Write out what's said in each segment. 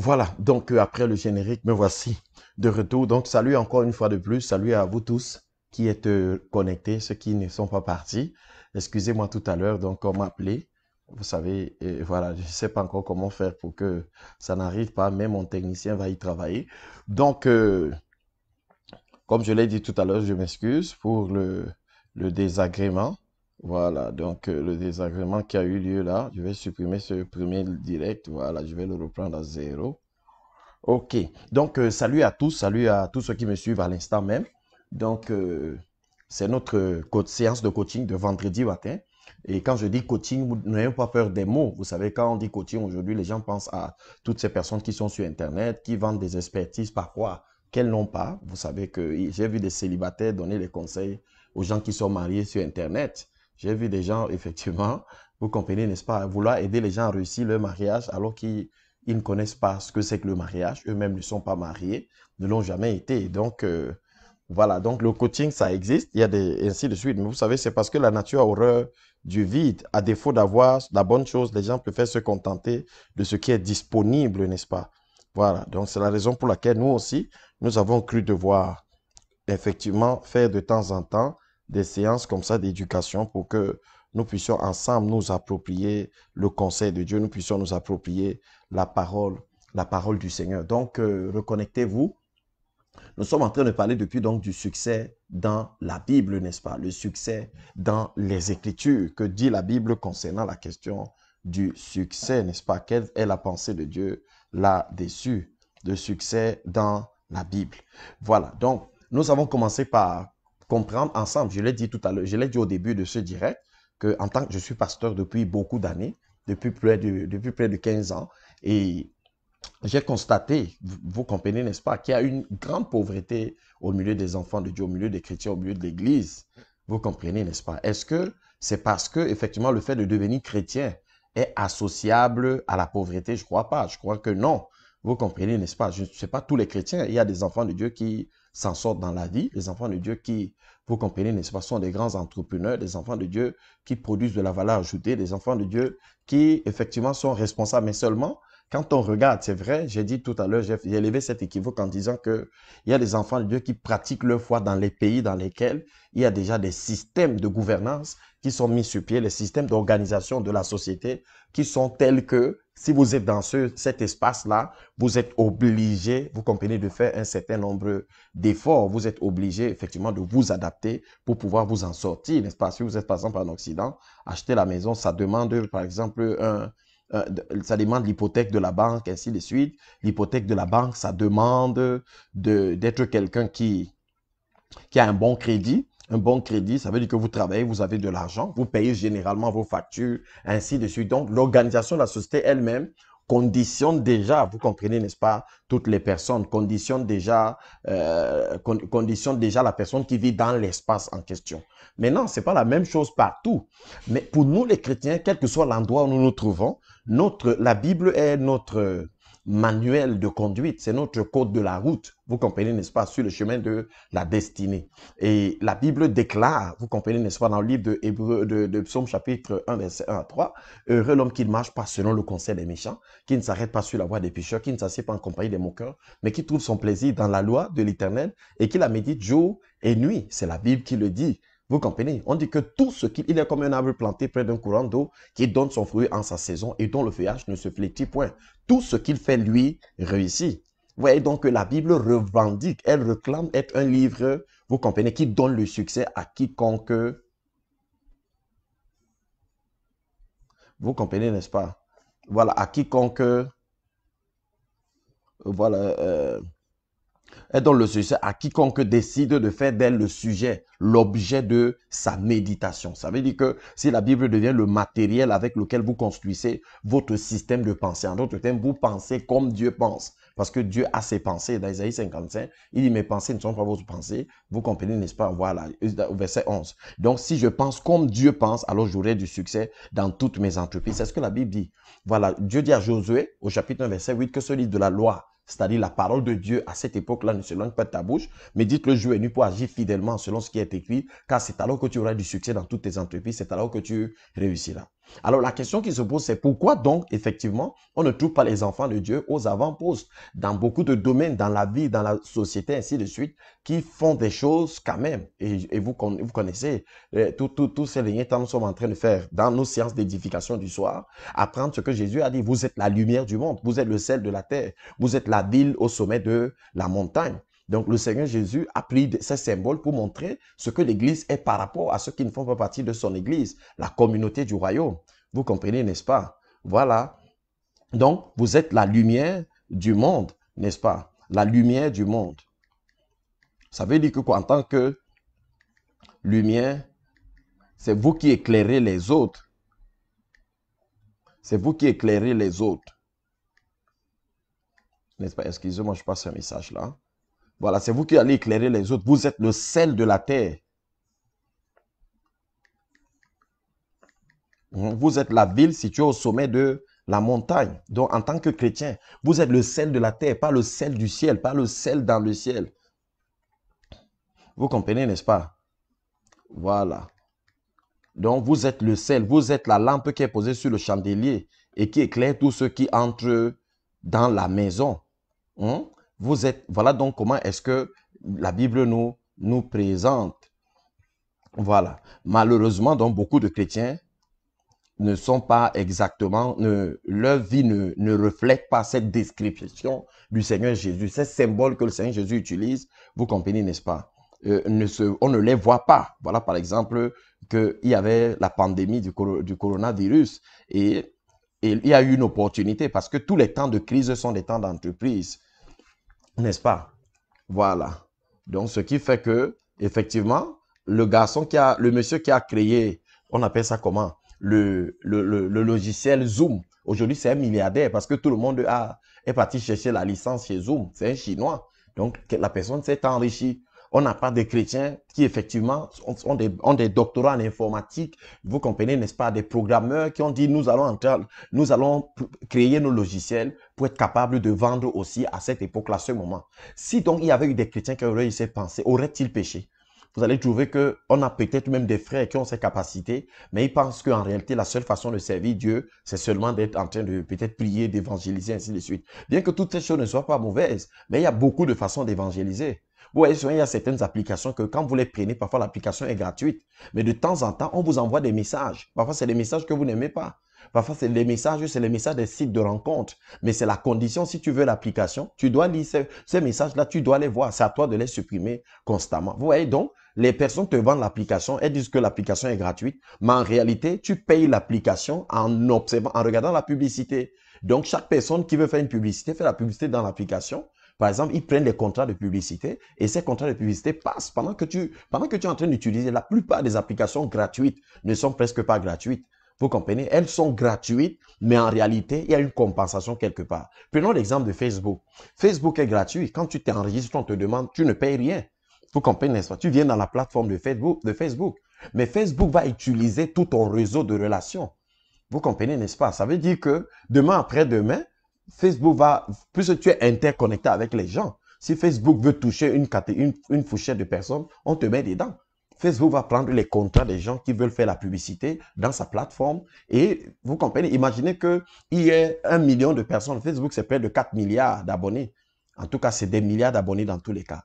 Voilà, donc après le générique, me voici de retour. Donc salut encore une fois de plus, salut à vous tous qui êtes connectés, ceux qui ne sont pas partis. Excusez-moi tout à l'heure, donc on m'a appelé. Vous savez, et voilà, je ne sais pas encore comment faire pour que ça n'arrive pas, mais mon technicien va y travailler. Donc, comme je l'ai dit tout à l'heure, je m'excuse pour le désagrément. Voilà, donc le désagrément qui a eu lieu là, je vais supprimer ce premier direct. Voilà, je vais le reprendre à zéro. Ok, donc salut à tous ceux qui me suivent à l'instant même. Donc, c'est notre séance de coaching de vendredi matin. Et quand je dis coaching, vous n'ayez pas peur des mots. Vous savez, quand on dit coaching aujourd'hui, les gens pensent à toutes ces personnes qui sont sur Internet, qui vendent des expertises parfois qu'elles n'ont pas. Vous savez que j'ai vu des célibataires donner des conseils aux gens qui sont mariés sur Internet. J'ai vu des gens, effectivement, vous comprenez, n'est-ce pas, vouloir aider les gens à réussir leur mariage alors qu'ils ne connaissent pas ce que c'est que le mariage. Eux-mêmes ne sont pas mariés, ne l'ont jamais été. Donc, voilà. Donc, le coaching, ça existe. Il y a des, ainsi de suite. Mais vous savez, c'est parce que la nature a horreur du vide. À défaut d'avoir la bonne chose, les gens préfèrent se contenter de ce qui est disponible, n'est-ce pas? Voilà. Donc, c'est la raison pour laquelle nous aussi, nous avons cru devoir effectivement faire de temps en temps des séances comme ça d'éducation pour que nous puissions ensemble nous approprier le conseil de Dieu, nous puissions nous approprier la parole du Seigneur. Donc, reconnectez-vous. Nous sommes en train de parler depuis donc du succès dans la Bible, n'est-ce pas? Le succès dans les Écritures. Que dit la Bible concernant la question du succès, n'est-ce pas? Quelle est la pensée de Dieu là-dessus? Le succès dans la Bible. Voilà. Donc, nous avons commencé par comprendre ensemble, je l'ai dit tout à l'heure, je l'ai dit au début de ce direct, que en tant que je suis pasteur depuis beaucoup d'années, depuis près de 15 ans, et j'ai constaté, vous comprenez, n'est-ce pas, qu'il y a une grande pauvreté au milieu des enfants de Dieu, au milieu des chrétiens, au milieu de l'Église. Vous comprenez, n'est-ce pas? Est-ce que c'est parce que, effectivement, le fait de devenir chrétien est associable à la pauvreté? Je ne crois pas. Je crois que non. Vous comprenez, n'est-ce pas? Je ne sais pas tous les chrétiens. Il y a des enfants de Dieu qui s'en sortent dans la vie. Les enfants de Dieu qui, vous comprenez, n'est-ce pas, sont des grands entrepreneurs, des enfants de Dieu qui produisent de la valeur ajoutée, des enfants de Dieu qui, effectivement, sont responsables, mais seulement quand on regarde, c'est vrai, j'ai dit tout à l'heure, j'ai élevé cet équivoque en disant qu'il y a des enfants de Dieu qui pratiquent leur foi dans les pays dans lesquels il y a déjà des systèmes de gouvernance qui sont mis sur pied, les systèmes d'organisation de la société qui sont tels que si vous êtes dans cet espace-là, vous êtes obligé, vous comprenez, de faire un certain nombre d'efforts. Vous êtes obligé, effectivement, de vous adapter pour pouvoir vous en sortir, n'est-ce pas? Si vous êtes, par exemple, en Occident, acheter la maison, ça demande, par exemple, ça demande l'hypothèque de la banque, ainsi de suite. L'hypothèque de la banque, ça demande d'être quelqu'un qui a un bon crédit. Un bon crédit, ça veut dire que vous travaillez, vous avez de l'argent, vous payez généralement vos factures, ainsi de suite. Donc, l'organisation de la société elle-même conditionne déjà, vous comprenez, n'est-ce pas, toutes les personnes, conditionne déjà la personne qui vit dans l'espace en question. Maintenant, ce n'est pas la même chose partout. Mais pour nous, les chrétiens, quel que soit l'endroit où nous nous trouvons, la Bible est notre manuel de conduite, c'est notre code de la route, vous comprenez, n'est-ce pas, sur le chemin de la destinée. Et la Bible déclare, vous comprenez, n'est-ce pas, dans le livre de Hébreu, de Psaume chapitre 1, verset 1 à 3, heureux l'homme qui ne marche pas selon le conseil des méchants, qui ne s'arrête pas sur la voie des pécheurs, qui ne s'assied pas en compagnie des moqueurs, mais qui trouve son plaisir dans la loi de l'Éternel et qui la médite jour et nuit. C'est la Bible qui le dit. Vous comprenez? On dit que tout ce qu'il est comme un arbre planté près d'un courant d'eau qui donne son fruit en sa saison et dont le feuillage ne se flétrit point. Tout ce qu'il fait, lui, réussit. Vous voyez donc que la Bible revendique, elle réclame être un livre, vous comprenez, qui donne le succès à quiconque. Vous comprenez, n'est-ce pas? Voilà, à quiconque, voilà, elle donne le succès à quiconque décide de faire d'elle le sujet, l'objet de sa méditation. Ça veut dire que si la Bible devient le matériel avec lequel vous construisez votre système de pensée, en d'autres termes, vous pensez comme Dieu pense. Parce que Dieu a ses pensées. Dans Isaïe 55, il dit, mes pensées ne sont pas vos pensées. Vous comprenez, n'est-ce pas? Voilà, verset 11. Donc, si je pense comme Dieu pense, alors j'aurai du succès dans toutes mes entreprises. C'est ce que la Bible dit. Voilà, Dieu dit à Josué, au chapitre 1, verset 8, que ce livre de la loi, c'est-à-dire la parole de Dieu à cette époque-là ne se langue pas de ta bouche, mais dites le jour et nuit pour agir fidèlement selon ce qui est écrit, car c'est alors que tu auras du succès dans toutes tes entreprises, c'est alors que tu réussiras. Alors la question qui se pose, c'est pourquoi donc, effectivement, on ne trouve pas les enfants de Dieu aux avant-postes dans beaucoup de domaines, dans la vie, dans la société, ainsi de suite, qui font des choses quand même. Et vous connaissez, tous ces derniers temps, nous sommes en train de faire dans nos séances d'édification du soir, apprendre ce que Jésus a dit. Vous êtes la lumière du monde, vous êtes le sel de la terre, vous êtes la ville au sommet de la montagne. Donc, le Seigneur Jésus a pris ces symboles pour montrer ce que l'Église est par rapport à ceux qui ne font pas partie de son Église, la communauté du royaume. Vous comprenez, n'est-ce pas? Voilà. Donc, vous êtes la lumière du monde, n'est-ce pas? La lumière du monde. Ça veut dire que quoi? En tant que lumière, c'est vous qui éclairez les autres. C'est vous qui éclairez les autres. N'est-ce pas? Excusez-moi, je passe un message là. Voilà, c'est vous qui allez éclairer les autres. Vous êtes le sel de la terre. Vous êtes la ville située au sommet de la montagne. Donc, en tant que chrétien, vous êtes le sel de la terre, pas le sel du ciel, pas le sel dans le ciel. Vous comprenez, n'est-ce pas? Voilà. Donc, vous êtes le sel, vous êtes la lampe qui est posée sur le chandelier et qui éclaire tous ceux qui entrent dans la maison. Vous êtes, voilà donc comment est-ce que la Bible nous présente. Voilà. Malheureusement, donc, beaucoup de chrétiens ne sont pas exactement, leur vie ne reflète pas cette description du Seigneur Jésus. Ces symboles que le Seigneur Jésus utilise, vous comprenez, n'est-ce pas? On ne les voit pas. Voilà, par exemple, qu'il y avait la pandémie du coronavirus et il y a eu une opportunité parce que tous les temps de crise sont des temps d'entreprise, n'est-ce pas? Voilà. Donc, ce qui fait que, effectivement, le monsieur qui a créé, on appelle ça comment? Le logiciel Zoom. Aujourd'hui, c'est un milliardaire parce que tout le monde est parti chercher la licence chez Zoom. C'est un Chinois. Donc, la personne s'est enrichie. On n'a pas de chrétiens qui, effectivement, ont des doctorats en informatique. Vous comprenez, n'est-ce pas? Des programmeurs qui ont dit, nous allons créer nos logiciels pour être capables de vendre aussi à cette époque-là, à ce moment. Si donc il y avait eu des chrétiens qui auraient eu ces pensées, auraient-ils péché? Vous allez trouver qu'on a peut-être même des frères qui ont ces capacités, mais ils pensent qu'en réalité, la seule façon de servir Dieu, c'est seulement d'être en train de peut-être prier, d'évangéliser, ainsi de suite. Bien que toutes ces choses ne soient pas mauvaises, mais il y a beaucoup de façons d'évangéliser. Vous voyez, souvent, il y a certaines applications que quand vous les prenez, parfois l'application est gratuite, mais de temps en temps, on vous envoie des messages. Parfois, c'est des messages que vous n'aimez pas. Parfois, c'est les messages des sites de rencontres. Mais c'est la condition, si tu veux l'application, tu dois lire ces messages-là, tu dois les voir. C'est à toi de les supprimer constamment. Vous voyez donc, les personnes te vendent l'application, elles disent que l'application est gratuite, mais en réalité, tu payes l'application en observant, en regardant la publicité. Donc, chaque personne qui veut faire une publicité, fait la publicité dans l'application. Par exemple, ils prennent les contrats de publicité et ces contrats de publicité passent pendant que tu es en train d'utiliser. La plupart des applications gratuites ne sont presque pas gratuites. Vous comprenez? Elles sont gratuites, mais en réalité, il y a une compensation quelque part. Prenons l'exemple de Facebook. Facebook est gratuit. Quand tu t'enregistres, on te demande, tu ne payes rien. Vous comprenez, n'est-ce pas? Tu viens dans la plateforme de Facebook. Mais Facebook va utiliser tout ton réseau de relations. Vous comprenez, n'est-ce pas? Ça veut dire que demain après-demain, Facebook va, puisque tu es interconnecté avec les gens, si Facebook veut toucher une fourchette de personnes, on te met dedans. Facebook va prendre les contrats des gens qui veulent faire la publicité dans sa plateforme. Et vous comprenez, imaginez qu'il y ait 1 million de personnes. Facebook, c'est près de 4 milliards d'abonnés. En tout cas, c'est des milliards d'abonnés dans tous les cas.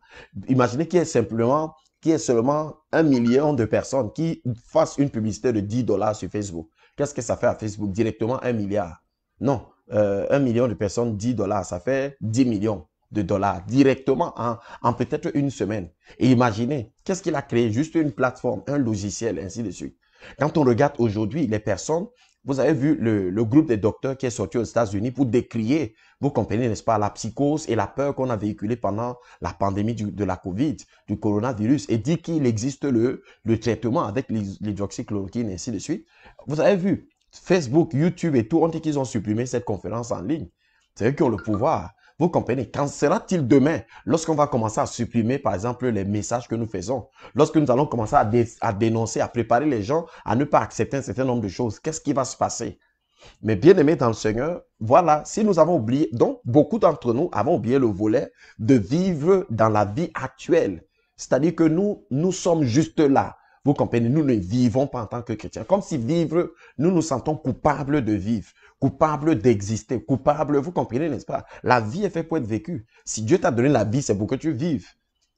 Imaginez qu'il y ait seulement 1 million de personnes qui fassent une publicité de 10 $ sur Facebook. Qu'est-ce que ça fait à Facebook? Directement 1 milliard. Non, 1 million de personnes, 10 $, ça fait 10 millions de dollars directement en peut-être une semaine. Et imaginez, qu'est-ce qu'il a créé? Juste une plateforme, un logiciel, ainsi de suite. Quand on regarde aujourd'hui les personnes, vous avez vu le groupe des docteurs qui est sorti aux États-Unis pour décrier, vous comprenez, n'est-ce pas, la psychose et la peur qu'on a véhiculée pendant la pandémie de la COVID, du coronavirus, et dit qu'il existe le traitement avec l'hydroxychloroquine, et ainsi de suite. Vous avez vu, Facebook, YouTube et tout ont dit qu'ils ont supprimé cette conférence en ligne. C'est eux qui ont le pouvoir. Vous comprenez? Quand sera-t-il demain, lorsqu'on va commencer à supprimer, par exemple, les messages que nous faisons, lorsque nous allons commencer à dénoncer, à préparer les gens à ne pas accepter un certain nombre de choses, qu'est-ce qui va se passer? Mais bien aimés dans le Seigneur, voilà, si nous avons oublié, donc beaucoup d'entre nous avons oublié le volet de vivre dans la vie actuelle. C'est-à-dire que nous sommes juste là. Vous comprenez? Nous ne vivons pas en tant que chrétiens. Comme si vivre, nous nous sentons coupables de vivre, coupables d'exister, coupables, vous comprenez, n'est-ce pas? La vie est faite pour être vécue. Si Dieu t'a donné la vie, c'est pour que tu vives.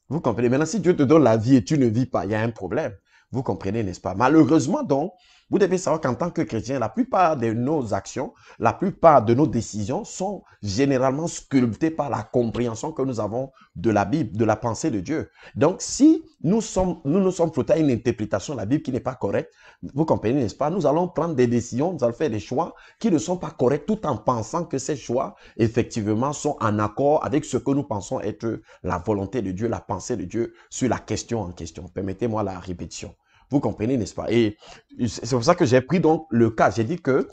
Vous comprenez? Maintenant, si Dieu te donne la vie et tu ne vis pas, il y a un problème. Vous comprenez, n'est-ce pas? Malheureusement, donc, vous devez savoir qu'en tant que chrétien, la plupart de nos actions, la plupart de nos décisions sont généralement sculptées par la compréhension que nous avons de la Bible, de la pensée de Dieu. Donc, si nous nous sommes frottés à une interprétation de la Bible qui n'est pas correcte, vous comprenez, n'est-ce pas? Nous allons prendre des décisions, nous allons faire des choix qui ne sont pas corrects tout en pensant que ces choix, effectivement, sont en accord avec ce que nous pensons être la volonté de Dieu, la pensée de Dieu sur la question en question. Permettez-moi la répétition. Vous comprenez, n'est-ce pas? Et c'est pour ça que j'ai pris donc le cas. J'ai dit que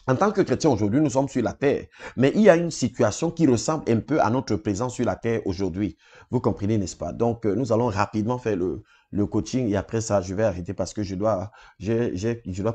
en tant que chrétien aujourd'hui, nous sommes sur la terre. Mais il y a une situation qui ressemble un peu à notre présence sur la terre aujourd'hui. Vous comprenez, n'est-ce pas? Donc, nous allons rapidement faire le coaching et après ça, je vais arrêter parce que je dois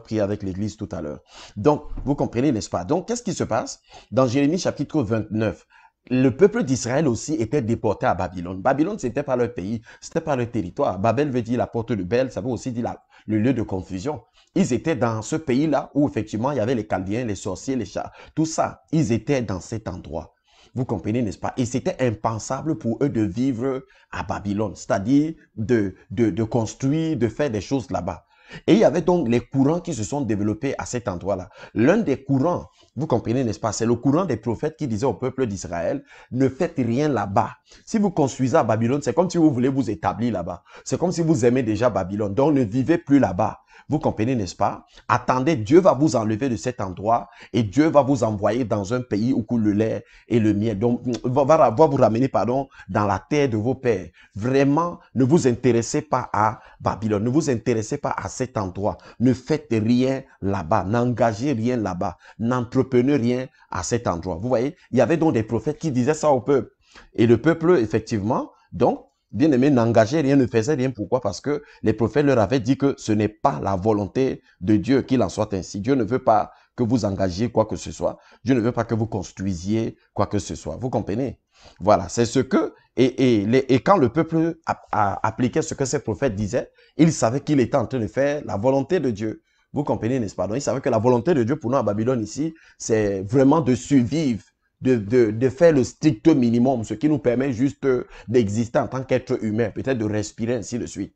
prier avec l'église tout à l'heure. Donc, vous comprenez, n'est-ce pas? Donc, qu'est-ce qui se passe? Dans Jérémie chapitre 29, le peuple d'Israël aussi était déporté à Babylone. Babylone, c'était pas leur pays, c'était pas leur territoire. Babel veut dire la porte de Bel, ça veut aussi dire le lieu de confusion. Ils étaient dans ce pays-là où effectivement il y avait les Chaldéens, les sorciers, les chats, tout ça. Ils étaient dans cet endroit. Vous comprenez, n'est-ce pas? Et c'était impensable pour eux de vivre à Babylone, c'est-à-dire de construire, de faire des choses là-bas. Et il y avait donc les courants qui se sont développés à cet endroit-là. L'un des courants, vous comprenez, n'est-ce pas? C'est le courant des prophètes qui disaient au peuple d'Israël, ne faites rien là-bas. Si vous construisez à Babylone, c'est comme si vous voulez vous établir là-bas. C'est comme si vous aimez déjà Babylone. Donc, ne vivez plus là-bas. Vous comprenez, n'est-ce pas? Attendez, Dieu va vous enlever de cet endroit et Dieu va vous envoyer dans un pays où coule le lait et le miel. Donc, va vous ramener, pardon, dans la terre de vos pères. Vraiment, ne vous intéressez pas à Babylone. Ne vous intéressez pas à cet endroit. Ne faites rien là-bas. N'engagez rien là-bas. N'entreprenez rien à cet endroit. Vous voyez, il y avait donc des prophètes qui disaient ça au peuple. Et le peuple, effectivement, donc, bien aimé, n'engageait rien, ne faisait rien. Pourquoi? Parce que les prophètes leur avaient dit que ce n'est pas la volonté de Dieu qu'il en soit ainsi. Dieu ne veut pas que vous engagiez quoi que ce soit. Dieu ne veut pas que vous construisiez quoi que ce soit. Vous comprenez? Voilà, c'est ce que... Et quand le peuple appliquait ce que ces prophètes disaient, il savait qu'il était en train de faire la volonté de Dieu. Vous comprenez, n'est-ce pas? Donc, il savait que la volonté de Dieu pour nous à Babylone ici, c'est vraiment de survivre, de faire le strict minimum, ce qui nous permet juste d'exister en tant qu'être humain, peut-être de respirer, ainsi de suite.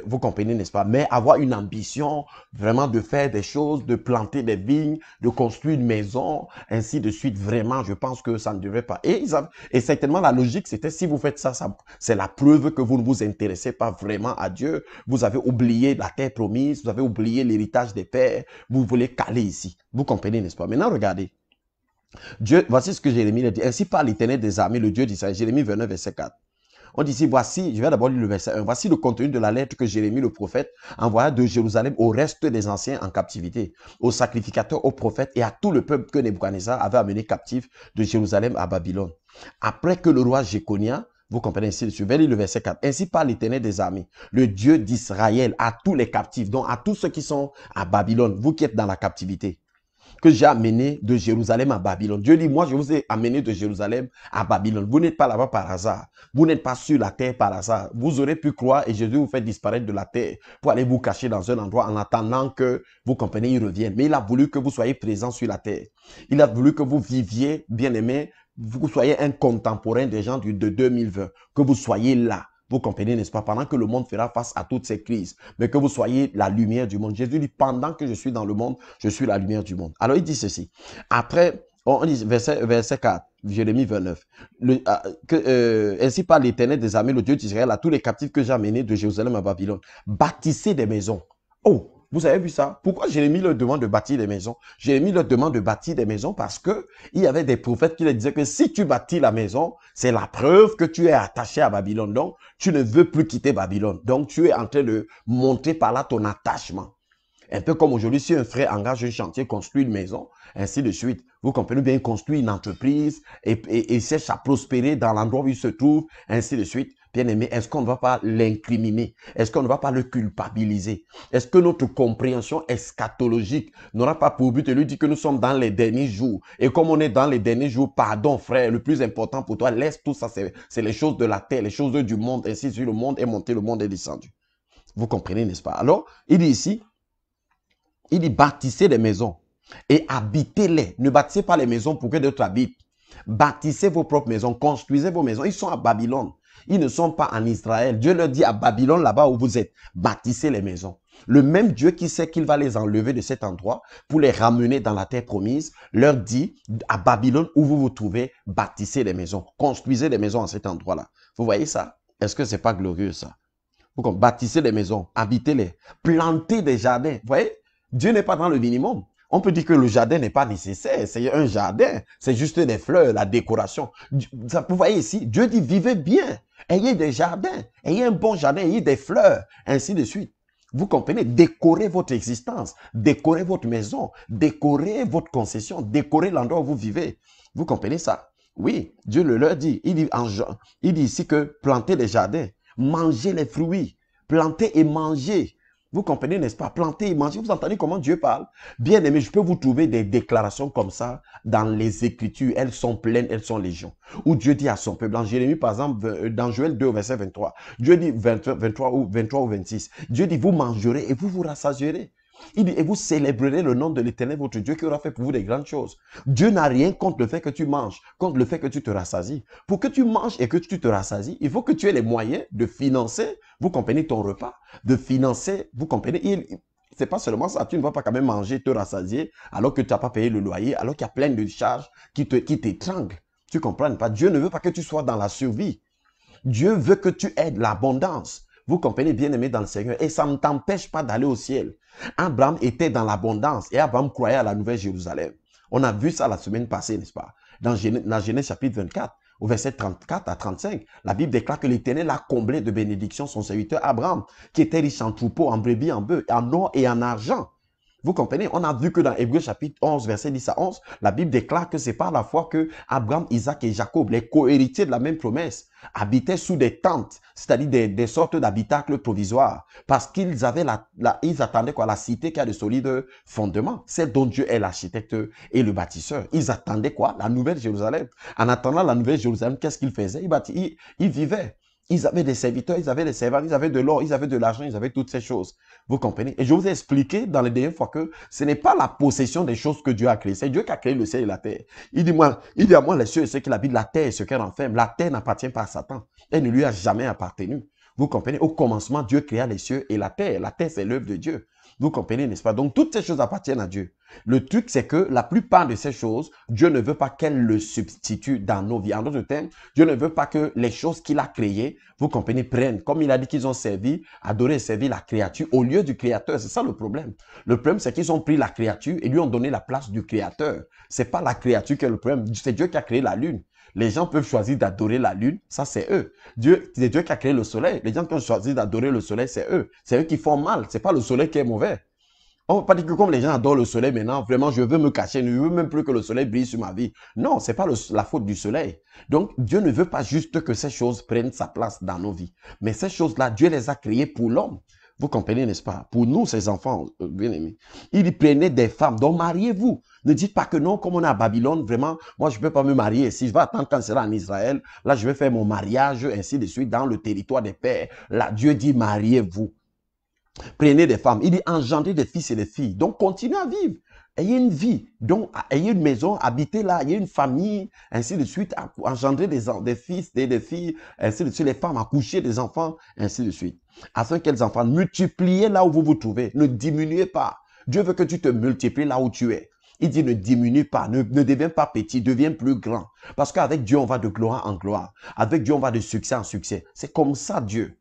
Vous comprenez, n'est-ce pas? Mais avoir une ambition, vraiment de faire des choses, de planter des vignes, de construire une maison, ainsi de suite, vraiment, je pense que ça ne devrait pas. Et certainement, la logique, c'était si vous faites ça, c'est la preuve que vous ne vous intéressez pas vraiment à Dieu. Vous avez oublié la terre promise, vous avez oublié l'héritage des pères, vous voulez caler ici. Vous comprenez, n'est-ce pas? Maintenant, regardez. Dieu, voici ce que Jérémie a dit. Ainsi parle l'Éternel des armées, le Dieu d'Israël. Jérémie 29, verset 4. On dit ici, voici, je vais d'abord lire le verset 1. Voici le contenu de la lettre que Jérémie, le prophète, envoya de Jérusalem au reste des anciens en captivité, aux sacrificateurs, aux prophètes et à tout le peuple que Nebuchadnezzar avait amené captif de Jérusalem à Babylone. Après que le roi Jéconia, vous comprenez ici, je vais lire le verset 4. Ainsi parle l'Éternel des armées, le Dieu d'Israël, à tous les captifs, donc à tous ceux qui sont à Babylone, vous qui êtes dans la captivité, que j'ai amené de Jérusalem à Babylone. Dieu dit, moi, je vous ai amené de Jérusalem à Babylone. Vous n'êtes pas là-bas par hasard. Vous n'êtes pas sur la terre par hasard. Vous aurez pu croire et Jésus vous fait disparaître de la terre pour aller vous cacher dans un endroit en attendant que, vous comprenez, il revienne. Mais il a voulu que vous soyez présents sur la terre. Il a voulu que vous viviez, bien aimé, vous soyez un contemporain des gens de 2020, que vous soyez là. Vous comprenez, n'est-ce pas? Pendant que le monde fera face à toutes ces crises, mais que vous soyez la lumière du monde. Jésus dit, pendant que je suis dans le monde, je suis la lumière du monde. Alors, il dit ceci. Après, on dit, verset 4, Jérémie 29. Ainsi parle l'Éternel des armées, le Dieu d'Israël, à tous les captifs que j'ai amenés de Jérusalem à Babylone. Bâtissez des maisons. Oh! Vous avez vu ça? Pourquoi Jérémie leur demande de bâtir des maisons? Jérémie leur demande de bâtir des maisons parce que il y avait des prophètes qui leur disaient que si tu bâtis la maison, c'est la preuve que tu es attaché à Babylone. Donc, tu ne veux plus quitter Babylone. Donc, tu es en train de montrer par là ton attachement. Un peu comme aujourd'hui, si un frère engage un chantier, construit une maison, ainsi de suite. Vous comprenez bien, construit une entreprise et cherche à prospérer dans l'endroit où il se trouve, ainsi de suite. Bien aimé, est-ce qu'on ne va pas l'incriminer? Est-ce qu'on ne va pas le culpabiliser? Est-ce que notre compréhension eschatologique n'aura pas pour but de lui dire que nous sommes dans les derniers jours? Et comme on est dans les derniers jours, pardon frère, le plus important pour toi, laisse tout ça, c'est les choses de la terre, les choses du monde, ainsi de suite. Le monde est monté, le monde est descendu. Vous comprenez, n'est-ce pas? Alors, il dit ici, il dit bâtissez des maisons et habitez-les. Ne bâtissez pas les maisons pour que d'autres habitent. Bâtissez vos propres maisons, construisez vos maisons. Ils sont à Babylone. Ils ne sont pas en Israël. Dieu leur dit à Babylone, là-bas où vous êtes, bâtissez les maisons. Le même Dieu qui sait qu'il va les enlever de cet endroit pour les ramener dans la terre promise, leur dit à Babylone où vous vous trouvez, bâtissez les maisons, construisez des maisons à cet endroit-là. Vous voyez ça? Est-ce que c'est pas glorieux ça? Vous bâtissez des maisons, habitez-les, plantez des jardins. Vous voyez? Dieu n'est pas dans le minimum. On peut dire que le jardin n'est pas nécessaire. C'est un jardin. C'est juste des fleurs, la décoration. Vous voyez ici, Dieu dit vivez bien. Ayez des jardins. Ayez un bon jardin. Ayez des fleurs. Ainsi de suite. Vous comprenez? Décorez votre existence. Décorez votre maison. Décorez votre concession. Décorez l'endroit où vous vivez. Vous comprenez ça? Oui, Dieu le leur dit. Il dit ici que plantez des jardins. Mangez les fruits. Plantez et mangez. Vous comprenez, n'est-ce pas? Planter et manger. Vous entendez comment Dieu parle? Bien aimé, je peux vous trouver des déclarations comme ça dans les Écritures. Elles sont pleines, elles sont légion. Où Dieu dit à son peuple, dans Jérémie, par exemple, dans Joël 2, verset 23, Dieu dit 23 ou 26, Dieu dit, vous mangerez et vous vous rassasierez. Il dit, et vous célébrerez le nom de l'Éternel, votre Dieu, qui aura fait pour vous des grandes choses. Dieu n'a rien contre le fait que tu manges, contre le fait que tu te rassasies. Pour que tu manges et que tu te rassasies, il faut que tu aies les moyens de financer, vous comprenez, ton repas, de financer, vous comprenez, c'est pas seulement ça, tu ne vas pas quand même manger, te rassasier, alors que tu n'as pas payé le loyer, alors qu'il y a plein de charges qui t'étranglent. Tu comprends pas? Dieu ne veut pas que tu sois dans la survie. Dieu veut que tu aies l'abondance. Vous comprenez, bien aimé dans le Seigneur. Et ça ne t'empêche pas d'aller au ciel. Abraham était dans l'abondance et Abraham croyait à la nouvelle Jérusalem. On a vu ça la semaine passée, n'est-ce pas? Dans Genèse chapitre 24, au verset 34 à 35, la Bible déclare que l'Éternel a comblé de bénédictions son serviteur Abraham, qui était riche en troupeaux, en brebis, en bœufs, en or et en argent. Vous comprenez? On a vu que dans Hébreux chapitre 11, verset 10 à 11, la Bible déclare que c'est par la foi que Abraham, Isaac et Jacob, les co-héritiers de la même promesse, habitaient sous des tentes, c'est-à-dire des sortes d'habitacles provisoires, parce qu'ils avaient ils attendaient quoi? La cité qui a de solides fondements, celle dont Dieu est l'architecte et le bâtisseur. Ils attendaient quoi? La nouvelle Jérusalem. En attendant la nouvelle Jérusalem, qu'est-ce qu'ils faisaient? Ils vivaient. Ils avaient des serviteurs, ils avaient des servants, ils avaient de l'or, ils avaient de l'argent, ils avaient toutes ces choses. Vous comprenez? Et je vous ai expliqué dans les dernières fois que ce n'est pas la possession des choses que Dieu a créées. C'est Dieu qui a créé le ciel et la terre. Il dit à moi les cieux et ceux qui habitent la terre et ceux qui renferment. La terre n'appartient pas à Satan. Elle ne lui a jamais appartenu. Vous comprenez? Au commencement, Dieu créa les cieux et la terre. La terre, c'est l'œuvre de Dieu. Vous comprenez, n'est-ce pas? Donc, toutes ces choses appartiennent à Dieu. Le truc, c'est que la plupart de ces choses, Dieu ne veut pas qu'elles le substituent dans nos vies. En d'autres termes, Dieu ne veut pas que les choses qu'il a créées, vous comprenez, prennent. Comme il a dit qu'ils ont servi, adoré et servi la créature au lieu du Créateur. C'est ça le problème. Le problème, c'est qu'ils ont pris la créature et lui ont donné la place du Créateur. C'est pas la créature qui est le problème. C'est Dieu qui a créé la lune. Les gens peuvent choisir d'adorer la lune, ça c'est eux. C'est Dieu qui a créé le soleil. Les gens qui ont choisi d'adorer le soleil, c'est eux. C'est eux qui font mal, c'est pas le soleil qui est mauvais. On ne va pas dire que comme les gens adorent le soleil maintenant, vraiment je veux me cacher, je ne veux même plus que le soleil brille sur ma vie. Non, ce n'est pas la faute du soleil. Donc Dieu ne veut pas juste que ces choses prennent sa place dans nos vies. Mais ces choses-là, Dieu les a créées pour l'homme. Vous comprenez, n'est-ce pas? Pour nous, ses enfants, bien aimés. Il prenait des femmes, donc mariez-vous. Ne dites pas que non, comme on est à Babylone, vraiment, moi je ne peux pas me marier. Si je vais attendre quand c'est là en Israël, là je vais faire mon mariage, ainsi de suite, dans le territoire des pères. Là, Dieu dit mariez-vous. Prenez des femmes. Il dit engendrez des fils et des filles. Donc continuez à vivre. Ayez une vie. Donc ayez une maison, habitez là, ayez une famille, ainsi de suite. Engendrez des fils, des filles, ainsi de suite. Les femmes accoucher des enfants, ainsi de suite. Afin que les enfants multipliez là où vous vous trouvez. Ne diminuez pas. Dieu veut que tu te multiplies là où tu es. Il dit ne diminue pas, ne deviens pas petit, deviens plus grand. Parce qu'avec Dieu, on va de gloire en gloire. Avec Dieu, on va de succès en succès. C'est comme ça Dieu.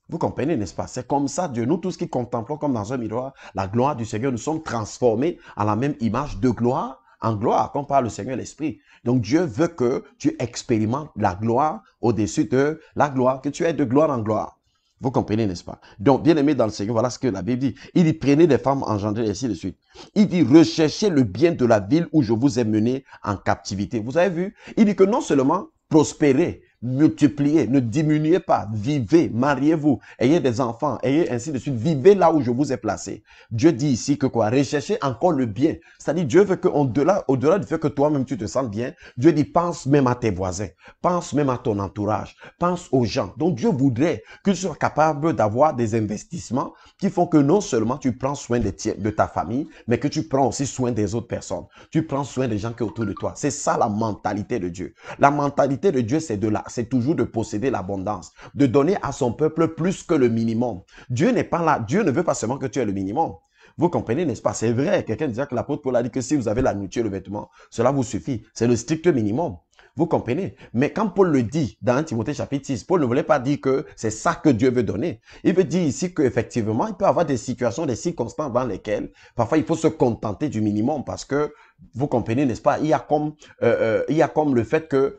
Vous comprenez, n'est-ce pas? C'est comme ça Dieu. Nous tous qui contemplons comme dans un miroir la gloire du Seigneur, nous sommes transformés à la même image de gloire en gloire, comme par le Seigneur l'Esprit. Donc Dieu veut que tu expérimentes la gloire au-dessus de la gloire, que tu aies de gloire en gloire. Vous comprenez, n'est-ce pas? Donc, bien aimé dans le Seigneur, voilà ce que la Bible dit. Il dit, prenez des femmes engendrées, ainsi de suite. Il dit, recherchez le bien de la ville où je vous ai mené en captivité. Vous avez vu? Il dit que non seulement prospérer, multipliez, ne diminuez pas, vivez, mariez-vous, ayez des enfants, ayez ainsi de suite, vivez là où je vous ai placé. Dieu dit ici que quoi? Recherchez encore le bien. C'est-à-dire, Dieu veut que au-delà du fait que toi-même tu te sens bien, Dieu dit pense même à tes voisins, pense même à ton entourage, pense aux gens. Donc Dieu voudrait que tu sois capable d'avoir des investissements qui font que non seulement tu prends soin de ta famille, mais que tu prends aussi soin des autres personnes. Tu prends soin des gens qui sont autour de toi. C'est ça la mentalité de Dieu. La mentalité de Dieu, c'est toujours de posséder l'abondance, de donner à son peuple plus que le minimum. Dieu n'est pas là. Dieu ne veut pas seulement que tu aies le minimum. Vous comprenez, n'est-ce pas? C'est vrai. Quelqu'un disait que l'apôtre Paul a dit que si vous avez la nourriture et le vêtement, cela vous suffit. C'est le strict minimum. Vous comprenez? Mais quand Paul le dit dans 1 Timothée chapitre 6, Paul ne voulait pas dire que c'est ça que Dieu veut donner. Il veut dire ici qu'effectivement, il peut y avoir des situations, des circonstances dans lesquelles parfois il faut se contenter du minimum parce que, vous comprenez, n'est-ce pas? Il y a comme le fait que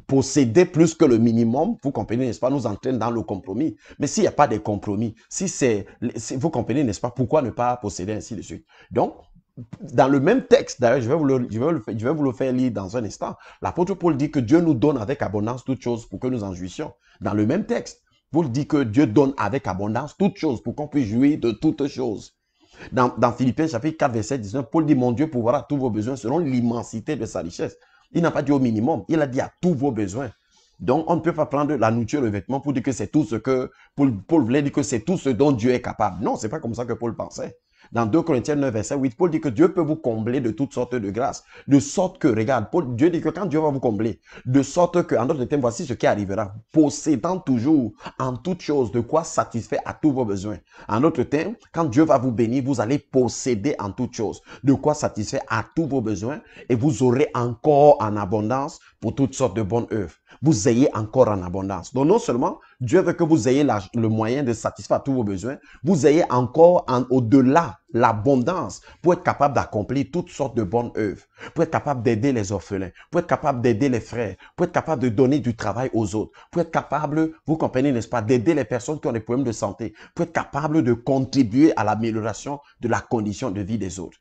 posséder plus que le minimum, vous comprenez, n'est-ce pas, nous entraîne dans le compromis. Mais s'il n'y a pas de compromis, vous comprenez, n'est-ce pas, pourquoi ne pas posséder ainsi de suite? Donc, dans le même texte, d'ailleurs, je vais vous le faire lire dans un instant. L'apôtre Paul dit que Dieu nous donne avec abondance toutes choses pour que nous en jouissions. Dans le même texte, Paul dit que Dieu donne avec abondance toutes choses pour qu'on puisse jouir de toutes choses. Dans Philippiens chapitre 4, verset 19, Paul dit, mon Dieu pourvoira tous vos besoins selon l'immensité de sa richesse. Il n'a pas dit au minimum, il a dit à tous vos besoins. Donc, on ne peut pas prendre la nourriture, le vêtement pour dire que c'est tout ce que Paul voulait dire que c'est tout ce dont Dieu est capable. Non, c'est pas comme ça que Paul pensait. Dans 2 Corinthiens 9, verset 8, Paul dit que Dieu peut vous combler de toutes sortes de grâces. De sorte que, regarde, Dieu dit que quand Dieu va vous combler, de sorte que, en d'autres termes, voici ce qui arrivera. Possédant toujours en toutes choses de quoi satisfaire à tous vos besoins. En d'autres termes, quand Dieu va vous bénir, vous allez posséder en toutes choses de quoi satisfaire à tous vos besoins et vous aurez encore en abondance pour toutes sortes de bonnes œuvres. Vous ayez encore en abondance. Donc non seulement Dieu veut que vous ayez le moyen de satisfaire tous vos besoins, vous ayez encore au-delà l'abondance pour être capable d'accomplir toutes sortes de bonnes œuvres, pour être capable d'aider les orphelins, pour être capable d'aider les frères, pour être capable de donner du travail aux autres, pour être capable, vous comprenez, n'est-ce pas, d'aider les personnes qui ont des problèmes de santé, pour être capable de contribuer à l'amélioration de la condition de vie des autres.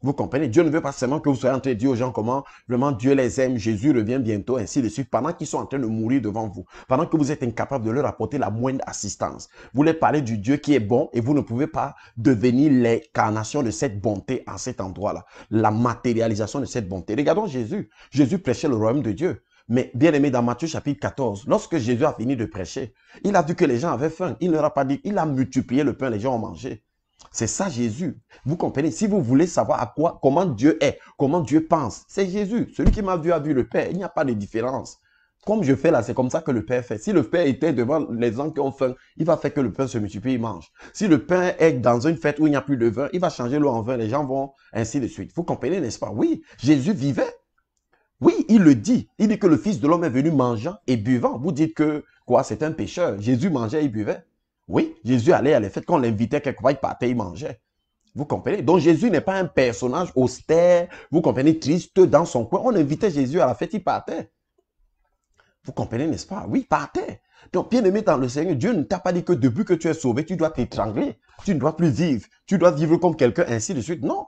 Vous comprenez? Dieu ne veut pas seulement que vous soyez en train de dire aux gens comment vraiment Dieu les aime, Jésus revient bientôt, ainsi de suite, pendant qu'ils sont en train de mourir devant vous, pendant que vous êtes incapable de leur apporter la moindre assistance. Vous leur parlez du Dieu qui est bon et vous ne pouvez pas devenir l'incarnation de cette bonté à cet endroit-là, la matérialisation de cette bonté. Regardons Jésus. Jésus prêchait le royaume de Dieu. Mais bien aimé, dans Matthieu chapitre 14, lorsque Jésus a fini de prêcher, il a vu que les gens avaient faim. Il ne leur a pas dit, il a multiplié le pain, les gens ont mangé. C'est ça Jésus. Vous comprenez? Si vous voulez savoir comment Dieu est, comment Dieu pense, c'est Jésus. Celui qui m'a vu a vu le Père. Il n'y a pas de différence. Comme je fais là, c'est comme ça que le Père fait. Si le Père était devant les gens qui ont faim, il va faire que le pain se multiplie, il mange. Si le pain est dans une fête où il n'y a plus de vin, il va changer l'eau en vin, les gens vont ainsi de suite. Vous comprenez, n'est-ce pas? Oui, Jésus vivait. Oui, il le dit. Il dit que le Fils de l'homme est venu mangeant et buvant. Vous dites que, quoi, c'est un pécheur. Jésus mangeait et buvait. Oui, Jésus allait à les fêtes. Quand on l'invitait quelque part, il partait, il mangeait. Vous comprenez? Donc Jésus n'est pas un personnage austère, vous comprenez, triste dans son coin. On invitait Jésus à la fête, il partait. Vous comprenez, n'est-ce pas? Oui, il partait. Donc, bien aimé dans le Seigneur, Dieu ne t'a pas dit que depuis que tu es sauvé, tu dois t'étrangler. Tu ne dois plus vivre. Tu dois vivre comme quelqu'un, ainsi de suite. Non.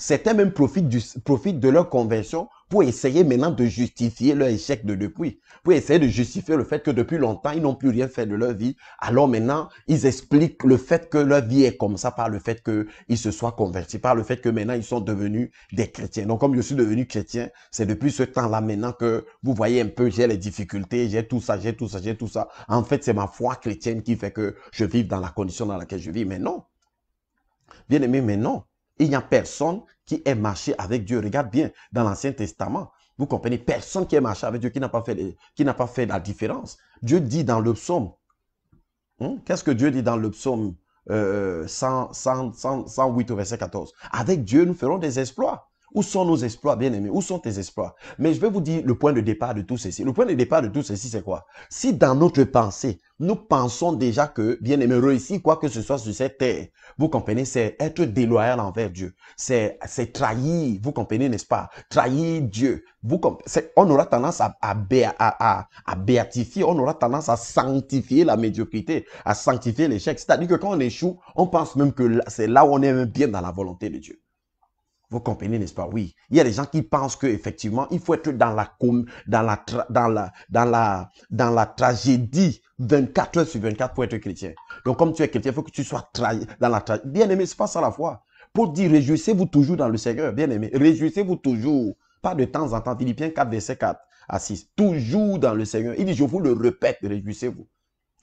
Certains même profitent de leur conversion pour essayer maintenant de justifier leur échec de depuis. Pour essayer de justifier le fait que depuis longtemps, ils n'ont plus rien fait de leur vie. Alors maintenant, ils expliquent le fait que leur vie est comme ça par le fait qu'ils se soient convertis, par le fait que maintenant, ils sont devenus des chrétiens. Donc, comme je suis devenu chrétien, c'est depuis ce temps-là maintenant que vous voyez un peu, j'ai les difficultés, j'ai tout ça, j'ai tout ça, j'ai tout ça. En fait, c'est ma foi chrétienne qui fait que je vive dans la condition dans laquelle je vis. Mais non. Bien aimé, mais non. Il n'y a personne qui ait marché avec Dieu. Regarde bien, dans l'Ancien Testament, vous comprenez, personne qui ait marché avec Dieu, qui n'a pas fait la différence. Dieu dit dans le psaume, qu'est-ce que Dieu dit dans le psaume 108 au verset 14? Avec Dieu, nous ferons des exploits. Où sont nos exploits, bien-aimés? Où sont tes exploits? Mais je vais vous dire le point de départ de tout ceci. Le point de départ de tout ceci, c'est quoi? Si dans notre pensée, nous pensons déjà que, bien-aimé, réussir quoi que ce soit sur cette terre, vous comprenez, c'est être déloyal envers Dieu. C'est trahir, vous comprenez, n'est-ce pas? Trahir Dieu. On aura tendance à béatifier, on aura tendance à sanctifier la médiocrité, à sanctifier l'échec. C'est-à-dire que quand on échoue, on pense même que c'est là où on est bien dans la volonté de Dieu. Vous comprenez, n'est-ce pas? Oui. Il y a des gens qui pensent qu'effectivement, il faut être dans la tragédie 24 heures sur 24 pour être chrétien. Donc, comme tu es chrétien, il faut que tu sois trahi dans la tragédie. Bien-aimé, c'est pas ça la foi. Pour dire, réjouissez-vous toujours dans le Seigneur. Bien-aimé, réjouissez-vous toujours. Pas de temps en temps. Philippiens 4, verset 4 à 6. Toujours dans le Seigneur. Il dit, je vous le répète, réjouissez-vous.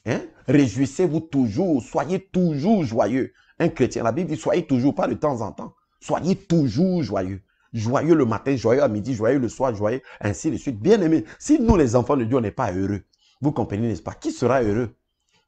Hein? Réjouissez-vous toujours. Soyez toujours joyeux. Un chrétien, la Bible dit, soyez toujours, pas de temps en temps. Soyez toujours joyeux. Joyeux le matin, joyeux à midi, joyeux le soir, joyeux, ainsi de suite. Bien aimé, si nous les enfants de Dieu, on n'est pas heureux, vous comprenez, n'est-ce pas? Qui sera heureux?